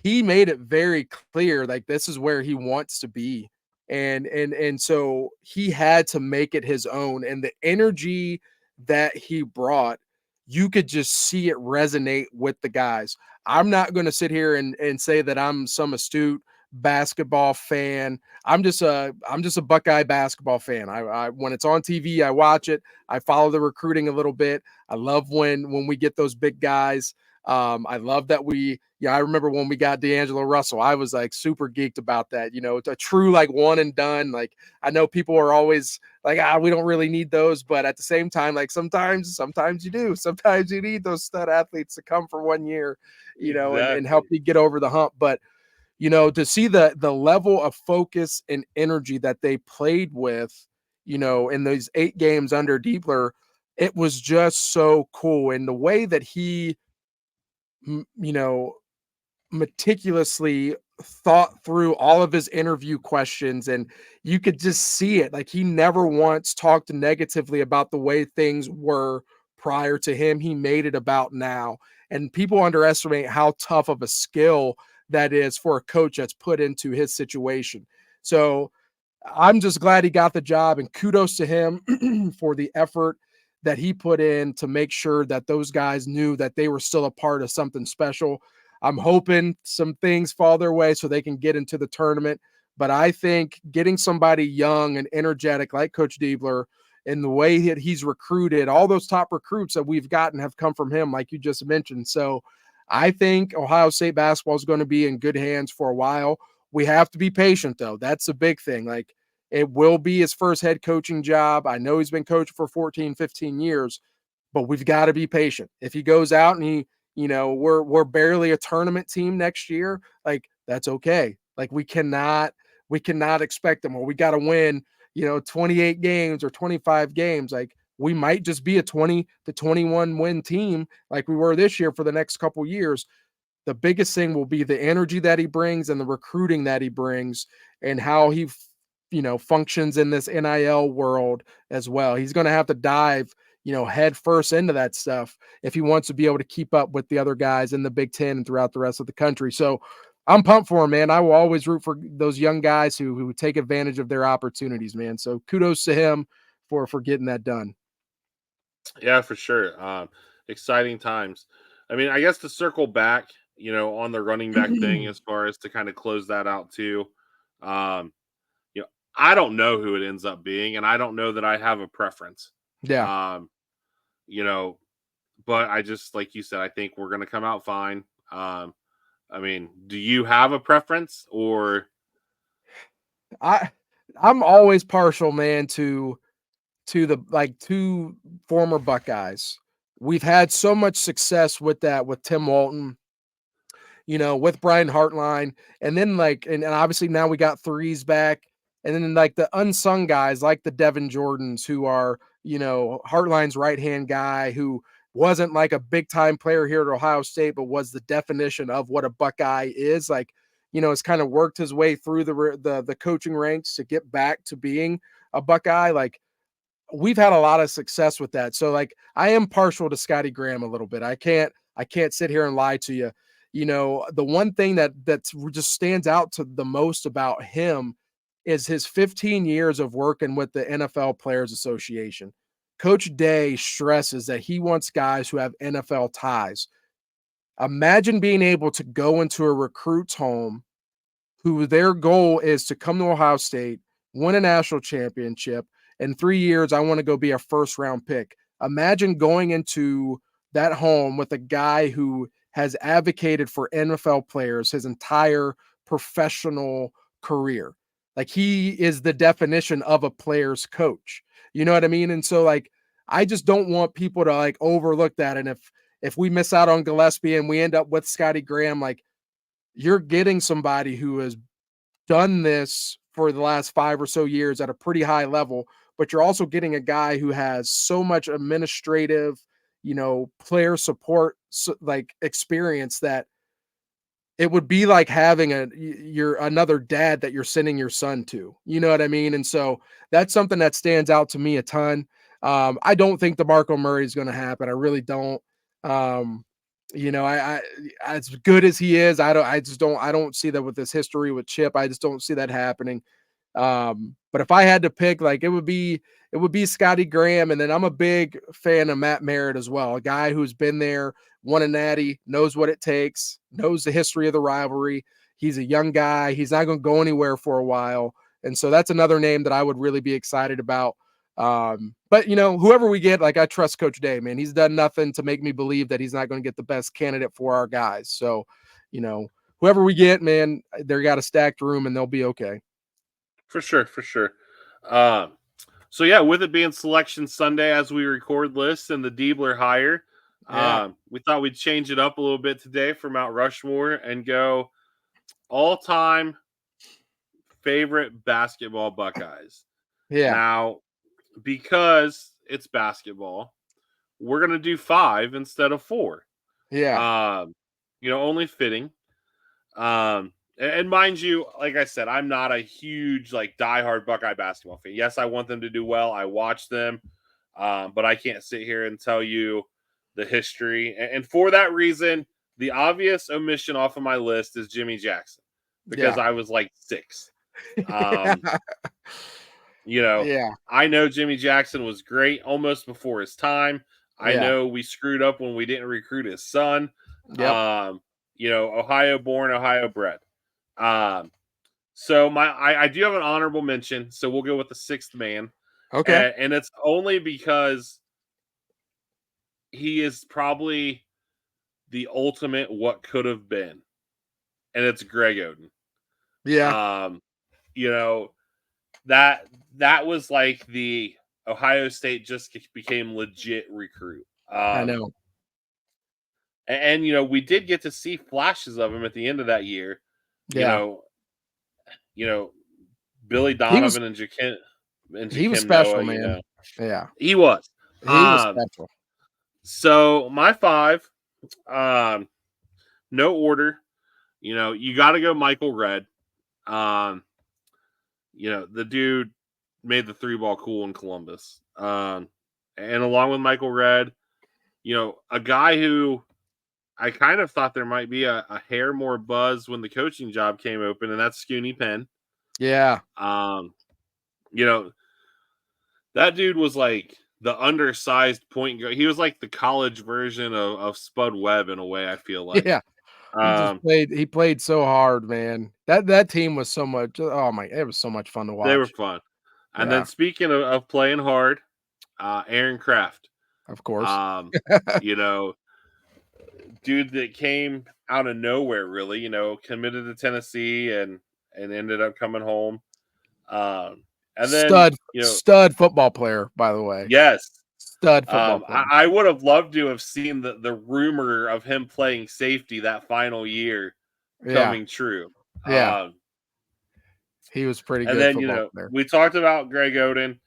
Speaker 2: He made it very clear, like this is where he wants to be. And so he had to make it his own. And the energy that he brought, you could just see it resonate with the guys. I'm not going to sit here and say that I'm some astute basketball fan. I'm just a Buckeye basketball fan. I when it's on TV, I watch it. I follow the recruiting a little bit. I love when we get those big guys. I love that I remember when we got D'Angelo Russell, I was like super geeked about that. It's a true like one and done. Like I know people are always like, we don't really need those, but at the same time, like sometimes you do. Sometimes you need those stud athletes to come for 1 year, and help you get over the hump. But to see the level of focus and energy that they played with, in those 8 games under Diebler, it was just so cool. And the way that he meticulously thought through all of his interview questions, and you could just see it. Like he never once talked negatively about the way things were prior to him. He made it about now. And people underestimate how tough of a skill that is for a coach that's put into his situation. So I'm just glad he got the job, and kudos to him for the effort that he put in to make sure that those guys knew that they were still a part of something special. I'm hoping some things fall their way so they can get into the tournament. But I think getting somebody young and energetic like Coach Diebler, and the way that he's recruited, all those top recruits that we've gotten have come from him, like you just mentioned. So I think Ohio State basketball is going to be in good hands for a while. We have to be patient, though. That's a big thing. Like, it will be his first head coaching job. I know he's been coaching for 14, 15 years, but we've got to be patient. If he goes out and we're barely a tournament team next year, like, that's okay. Like, we cannot expect them, or we got to win, 28 games or 25 games. Like, we might just be a 20 to 21 win team like we were this year for the next couple years. The biggest thing will be the energy that he brings and the recruiting that he brings, and how he functions in this NIL world as well. He's going to have to dive head first into that stuff if he wants to be able to keep up with the other guys in the Big Ten and throughout the rest of the country. So I'm pumped for him, man. I will always root for those young guys who take advantage of their opportunities, man. So kudos to him for getting that done.
Speaker 1: Yeah, for sure. Exciting times. I mean, I guess to circle back, on the running back thing, as far as to kind of close that out too. Um, I don't know who it ends up being, and I don't know that I have a preference.
Speaker 2: Yeah.
Speaker 1: Um, you know, but I just, like you said, I think we're going to come out fine. I mean, do you have a preference, or?
Speaker 2: I'm always partial, man, to the two former Buckeyes. We've had so much success with that, with Tim Walton, with Brian Hartline, and then and obviously now we got threes back, and then like the unsung guys like the Devin Jordans, who are Hartline's right hand guy, who wasn't like a big time player here at Ohio State, but was the definition of what a Buckeye is. Like, has kind of worked his way through the coaching ranks to get back to being a Buckeye. Like, we've had a lot of success with that. So like, I am partial to Scotty Graham a little bit. I can't sit here and lie to you. The one thing that's just stands out to the most about him is his 15 years of working with the NFL Players Association. Coach Day stresses that he wants guys who have NFL ties. Imagine being able to go into a recruit's home who their goal is to come to Ohio State, win a national championship. In 3 years, I want to go be a first-round pick. Imagine going into that home with a guy who has advocated for NFL players his entire professional career. Like, he is the definition of a player's coach. You know what I mean? And so, like, I just don't want people to like overlook that. And if we miss out on Gillespie and we end up with Scotty Graham, like, you're getting somebody who has done this for the last 5 or so years at a pretty high level, but you're also getting a guy who has so much administrative, player support, like, experience, that it would be like having another dad that you're sending your son to. You know what I mean? And so that's something that stands out to me a ton. I don't think DeMarco Murray is going to happen. I really don't. I as good as he is, I don't see that with this history with Chip. I just don't see that happening. But if I had to pick, like, it would be Scotty Graham, and then I'm a big fan of Matt Merritt as well, a guy who's been there, won a natty, knows what it takes, knows the history of the rivalry. He's a young guy. He's not going to go anywhere for a while. And so that's another name that I would really be excited about. But whoever we get, like, I trust Coach Day, man. He's done nothing to make me believe that he's not going to get the best candidate for our guys. So, whoever we get, man, they got a stacked room and they'll be okay.
Speaker 1: For sure, for sure. So yeah, with it being Selection Sunday as we record lists and the Diebler hire, we thought we'd change it up a little bit today for Mount Rushmore and go all-time favorite basketball Buckeyes.
Speaker 2: Yeah.
Speaker 1: Now, because it's basketball, we're gonna do 5 instead of 4.
Speaker 2: Yeah.
Speaker 1: Only fitting. And mind you, like I said, I'm not a huge, like, diehard Buckeye basketball fan. Yes, I want them to do well. I watch them. but I can't sit here and tell you the history. And for that reason, the obvious omission off of my list is Jimmy Jackson because
Speaker 2: Yeah.
Speaker 1: I was like 6. Um, you know,
Speaker 2: Yeah.
Speaker 1: I know Jimmy Jackson was great almost before his time. I
Speaker 2: Yeah.
Speaker 1: know we screwed up when we didn't recruit his son.
Speaker 2: Yep.
Speaker 1: Ohio born, Ohio bred. Um, so I do have an honorable mention, so we'll go with the 6th man.
Speaker 2: Okay.
Speaker 1: And it's only because he is probably the ultimate what could have been, and it's Greg Oden.
Speaker 2: Yeah.
Speaker 1: Um, you know, that that was like the Ohio State just became legit recruit.
Speaker 2: I know.
Speaker 1: We did get to see flashes of him at the end of that year. You
Speaker 2: Yeah.
Speaker 1: know, you know, Billy
Speaker 2: He was
Speaker 1: Donovan and
Speaker 2: he was
Speaker 1: Jakim
Speaker 2: special,
Speaker 1: Noah.
Speaker 2: man. Yeah.
Speaker 1: He was.
Speaker 2: He was
Speaker 1: Um,
Speaker 2: special.
Speaker 1: so my 5, no order. You got to go Michael Redd. Um, the dude made the 3-ball cool in Columbus. And along with Michael Redd, a guy who I kind of thought there might be a hair more buzz when the coaching job came open, and that's Scooney Penn.
Speaker 2: Yeah.
Speaker 1: Um, you know, that dude was like the undersized point guard. He was like the college version of Spud Webb in a way, I feel like.
Speaker 2: Yeah.
Speaker 1: Um,
Speaker 2: He played so hard, man. That team was so much it was so much fun to
Speaker 1: they were
Speaker 2: watch.
Speaker 1: fun. And then
Speaker 2: Yeah,
Speaker 1: speaking of playing hard, Aaron Kraft.
Speaker 2: of course.
Speaker 1: Um, you know, dude that came out of nowhere, really. Committed to Tennessee and ended up coming home. And then
Speaker 2: Stud football player, by the way.
Speaker 1: yes,
Speaker 2: Stud football player.
Speaker 1: I would have loved to have seen the rumor of him playing safety that final year
Speaker 2: Yeah.
Speaker 1: coming true.
Speaker 2: Yeah. He was pretty
Speaker 1: And
Speaker 2: good
Speaker 1: then
Speaker 2: football player.
Speaker 1: we talked about Greg Oden,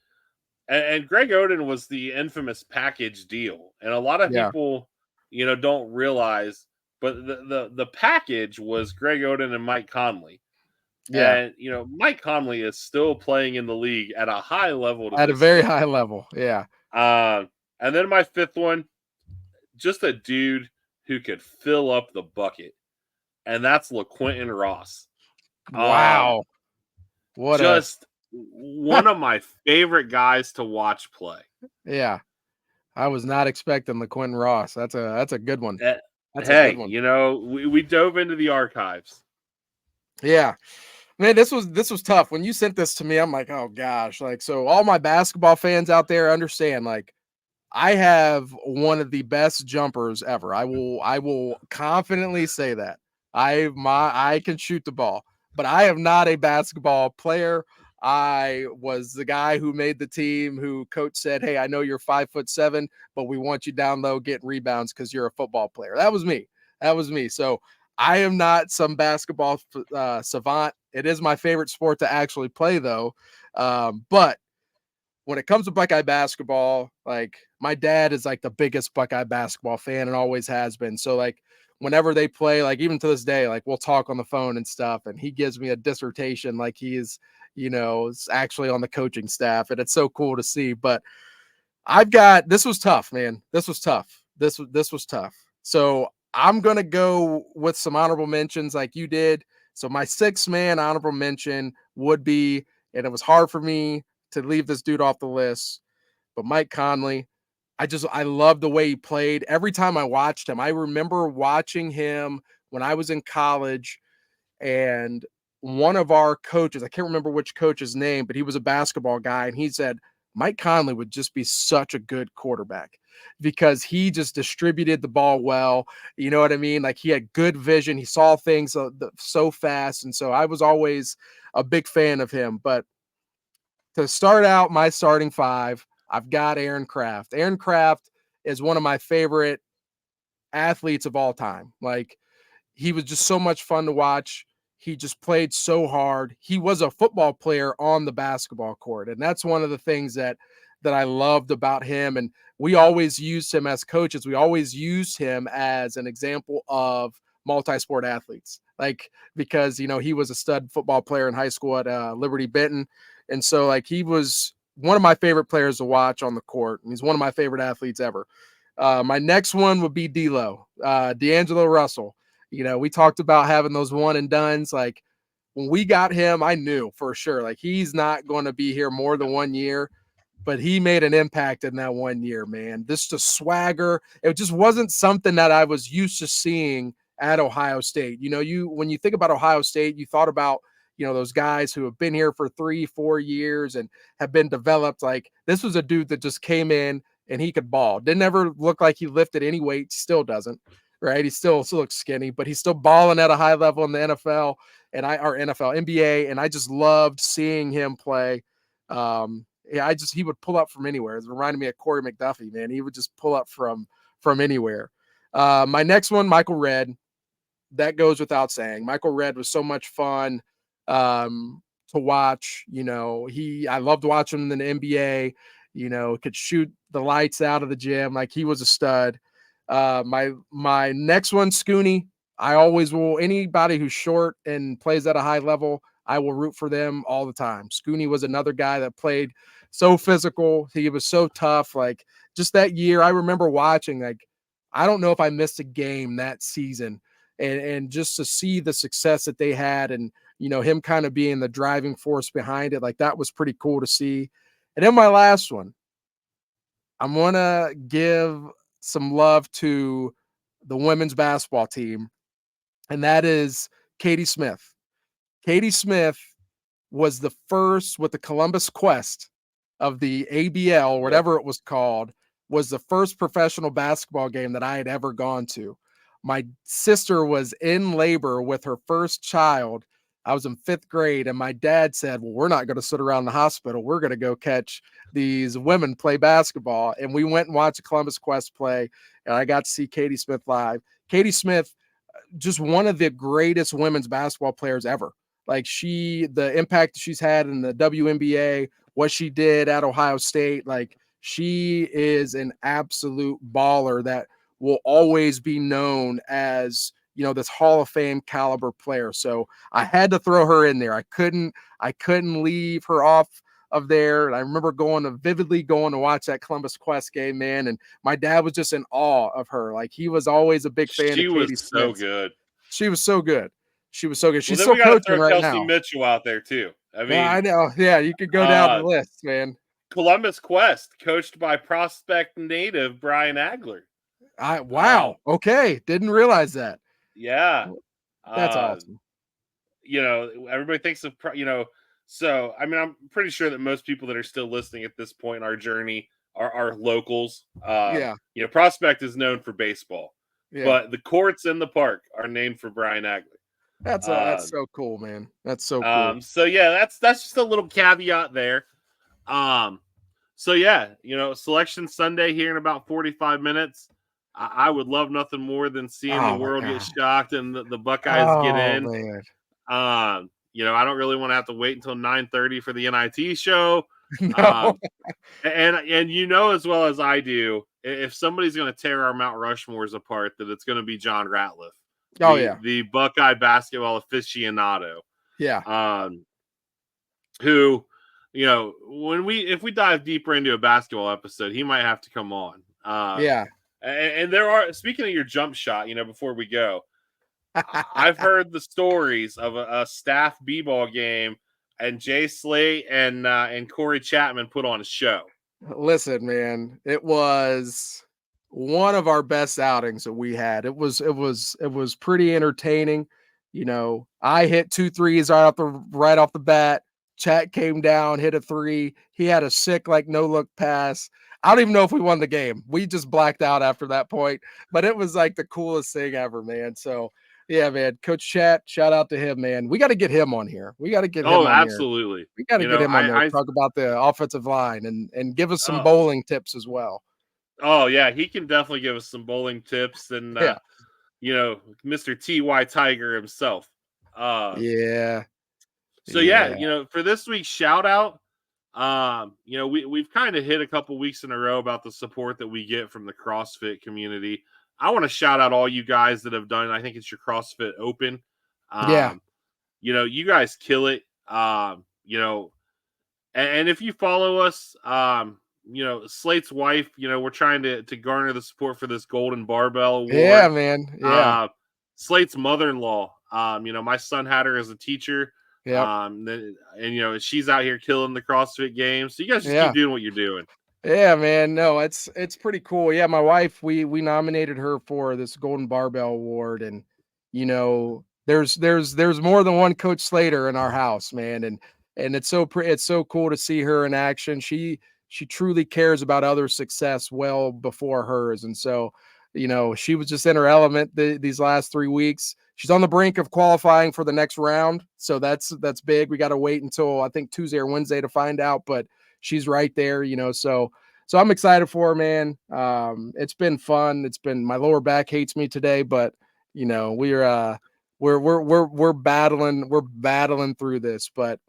Speaker 1: and Greg Oden was the infamous package deal, and a lot of
Speaker 2: Yeah.
Speaker 1: people don't realize, but the package was Greg Oden and Mike Conley.
Speaker 2: Yeah.
Speaker 1: And Mike Conley is still playing in the league at a high level to
Speaker 2: At a
Speaker 1: this
Speaker 2: very
Speaker 1: day.
Speaker 2: high level. Yeah.
Speaker 1: And then my 5th one, just a dude who could fill up the bucket, and that's LaQuinton Ross.
Speaker 2: Wow.
Speaker 1: Just one of my favorite guys to watch play.
Speaker 2: Yeah. I was not expecting LaQuinton Ross. That's a good one. That's a
Speaker 1: Hey,
Speaker 2: good one.
Speaker 1: we dove into the archives.
Speaker 2: Yeah. Man, this was tough. When you sent this to me, I'm like, oh gosh. Like, so all my basketball fans out there understand, like, I have one of the best jumpers ever. I will confidently say that. I can shoot the ball, but I am not a basketball player. I was the guy who made the team who coach said, "Hey, I know you're 5'7", but we want you down low getting rebounds because you're a football player." That was me. That was me. So I am not some basketball savant. It is my favorite sport to actually play, though. But when it comes to Buckeye basketball, like, my dad is like the biggest Buckeye basketball fan and always has been. So like whenever they play, like even to this day, like we'll talk on the phone and stuff, and he gives me a dissertation like he's, is actually on the coaching staff, and it's so cool to see. But this was tough, man. This was tough. This was tough. So I'm gonna go with some honorable mentions like you did. So my 6th man honorable mention would be, and it was hard for me to leave this dude off the list, but Mike Conley. I love the way he played. Every time I watched him, I remember watching him when I was in college, and one of our coaches, I can't remember which coach's name, but he was a basketball guy, and he said Mike Conley would just be such a good quarterback because he just distributed the ball well. You know what I mean? Like, he had good vision. He saw things so fast, and so I was always a big fan of him. But to start out my starting 5, I've got Aaron Kraft. Aaron Kraft is one of my favorite athletes of all time. Like, he was just so much fun to watch. He just played so hard. He was a football player on the basketball court, and that's one of the things that I loved about him. And we always used him as coaches. We always used him as an example of multi-sport athletes, like, because he was a stud football player in high school at Liberty Benton, and so like he was one of my favorite players to watch on the court, and he's one of my favorite athletes ever. My next one would be D'Lo, D'Angelo Russell. You know, we talked about having those one and dones. Like when we got him, I knew for sure, like he's not going to be here more than 1 year, but he made an impact in that 1 year, man. This just swagger. It just wasn't something that I was used to seeing at Ohio State. You know, when you think about Ohio State, you thought about, you know, those guys who have been here for 3-4 years and have been developed. Like this was a dude that just came in and he could ball. Didn't ever look like he lifted any weight. Still doesn't, right? He still looks skinny, but he's still balling at a high level in the NFL NBA. And I just loved seeing him play. Yeah, he would pull up from anywhere. It reminded me of Corey McDuffie, man. He would just pull up from anywhere. My next one, Michael Redd. That goes without saying. Michael Redd was so much fun to watch. You know, I loved watching him in the NBA. You know, could shoot the lights out of the gym. Like he was a stud. My next one, Scooney. I always will. Anybody who's short and plays at a high level, I will root for them all the time. Scooney was another guy that played so physical. He was so tough. Like just that year, I remember watching. Like I don't know if I missed a game that season, and just to see the success that they had, and you know him kind of being the driving force behind it. Like that was pretty cool to see. And then my last one, I'm gonna give some love to the women's basketball team, and that is Katie Smith. Katie Smith was the first with the Columbus Quest of the ABL,
Speaker 1: Yep.
Speaker 2: whatever it was called, was the first professional basketball game that I had ever gone to. My sister was in labor with her first child. I was in 5th grade, and my dad said, well, we're not going to sit around the hospital. We're going to go catch these women play basketball. And we went and watched Columbus Quest play, and I got to see Katie Smith live. Katie Smith, just one of the greatest women's basketball players ever. Like the impact she's had in the WNBA, what she did at Ohio State, like she is an absolute baller that will always be known as, you know, this Hall of Fame caliber player. So I had to throw her in there. I couldn't leave her off of there. And I remember vividly going to watch that Columbus Quest game, man. And my dad was just in awe of her. Like he was always a big fan
Speaker 1: She
Speaker 2: of
Speaker 1: was
Speaker 2: Katie
Speaker 1: so
Speaker 2: Smith.
Speaker 1: good.
Speaker 2: She was so good. She was so good.
Speaker 1: Well,
Speaker 2: She's
Speaker 1: then
Speaker 2: still
Speaker 1: we got to
Speaker 2: coaching
Speaker 1: throw
Speaker 2: right
Speaker 1: Kelsey
Speaker 2: now.
Speaker 1: Mitchell out there too. I
Speaker 2: Yeah,
Speaker 1: mean,
Speaker 2: I know. Yeah, you could go down the list, man.
Speaker 1: Columbus Quest, coached by prospect native Brian Agler.
Speaker 2: Wow. Okay, didn't realize that.
Speaker 1: Yeah.
Speaker 2: That's awesome.
Speaker 1: You know, everybody thinks of, you know, so I mean, I'm pretty sure that most people that are still listening at this point in our journey are locals.
Speaker 2: Yeah.
Speaker 1: You know, Prospect is known for baseball,
Speaker 2: Yeah.
Speaker 1: but the courts in the park are named for Brian Agler.
Speaker 2: That's so cool, man. That's so cool.
Speaker 1: So yeah, that's just a little caveat there. So yeah, you know, Selection Sunday here in about 45 minutes. I would love nothing more than seeing the world get shocked and the Buckeyes get in.
Speaker 2: Man.
Speaker 1: You know, I don't really want to have to wait until 9:30 for the NIT show.
Speaker 2: No.
Speaker 1: And you know as well as I do, if somebody's going to tear our Mount Rushmores apart, that it's going to be John Ratliff. The Buckeye basketball aficionado.
Speaker 2: Yeah.
Speaker 1: Who, you know, if we dive deeper into a basketball episode, he might have to come on.
Speaker 2: Yeah.
Speaker 1: And there are, speaking of your jump shot, you know, before we go, I've heard the stories of a staff b-ball game, and Jay Slate and Corey Chapman put on a show.
Speaker 2: Listen, man, it was one of our best outings that we had. It was pretty entertaining. You know, I hit 2 threes right off the bat. Chat came down, hit a 3. He had a sick, like, no look pass. I don't even know if we won the game. We just blacked out after that point, but it was like the coolest thing ever, man. So yeah, man, Coach Chat, shout out to him, man. We got to get him on here. We got to get him on
Speaker 1: absolutely.
Speaker 2: here. We got to get him on there. Talk about the offensive line and give us some bowling tips as well.
Speaker 1: Oh yeah, he can definitely give us some bowling tips, and you know, Mr. T.Y. Tiger himself.
Speaker 2: Yeah.
Speaker 1: So yeah, you know, for this week's shout out, you know, we've kind of hit a couple weeks in a row about the support that we get from the CrossFit community. I want to shout out all you guys that have done, I think it's your CrossFit Open. You know, you guys kill it. You know, And if you follow us, Slate's wife, we're trying to garner the support for this Golden Barbell
Speaker 2: Yeah,
Speaker 1: Award.
Speaker 2: man. Yeah.
Speaker 1: Uh, Slate's mother-in-law, my son had her as a teacher.
Speaker 2: Yep.
Speaker 1: She's out here killing the CrossFit games. So you guys just keep
Speaker 2: Yeah.
Speaker 1: doing what you're doing.
Speaker 2: Yeah, man. No, it's pretty cool. Yeah, my wife, we nominated her for this Golden Barbell Award, and there's more than one Coach Slater in our house, man, and it's so cool to see her in action. She truly cares about other success well before hers, and so she was just in her element these last 3 weeks. She's on the brink of qualifying for the next round, so that's big. We got to wait until I think Tuesday or Wednesday to find out, but she's right there, so I'm excited for her, man. It's been fun. It's been my lower back hates me today, but we're battling through this. But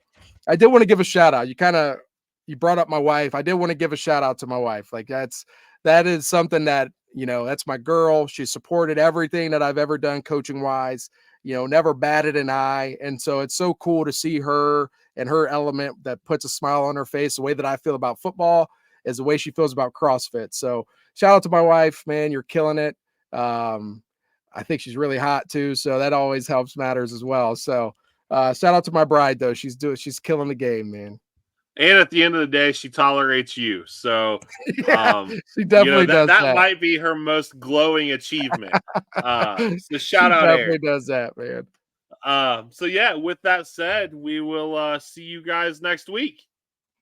Speaker 2: I did want to give a shout out. You brought up my wife. I did want to give a shout out to my wife. Like that is something that, that's my girl. She supported everything that I've ever done coaching wise, never batted an eye. And so it's so cool to see her and her element that puts a smile on her face. The way that I feel about football is the way she feels about CrossFit. So shout out to my wife, man. You're killing it. I think she's really hot too. So that always helps matters as well. So shout out to my bride though. She's killing the game, man.
Speaker 1: And at the end of the day, she tolerates you. So,
Speaker 2: Yeah, she definitely does
Speaker 1: that
Speaker 2: that.
Speaker 1: might be her most glowing achievement. So
Speaker 2: She
Speaker 1: shout out
Speaker 2: definitely
Speaker 1: Air.
Speaker 2: does that, man.
Speaker 1: So yeah, with that said, we will see you guys next week.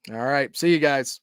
Speaker 2: All right. See you guys.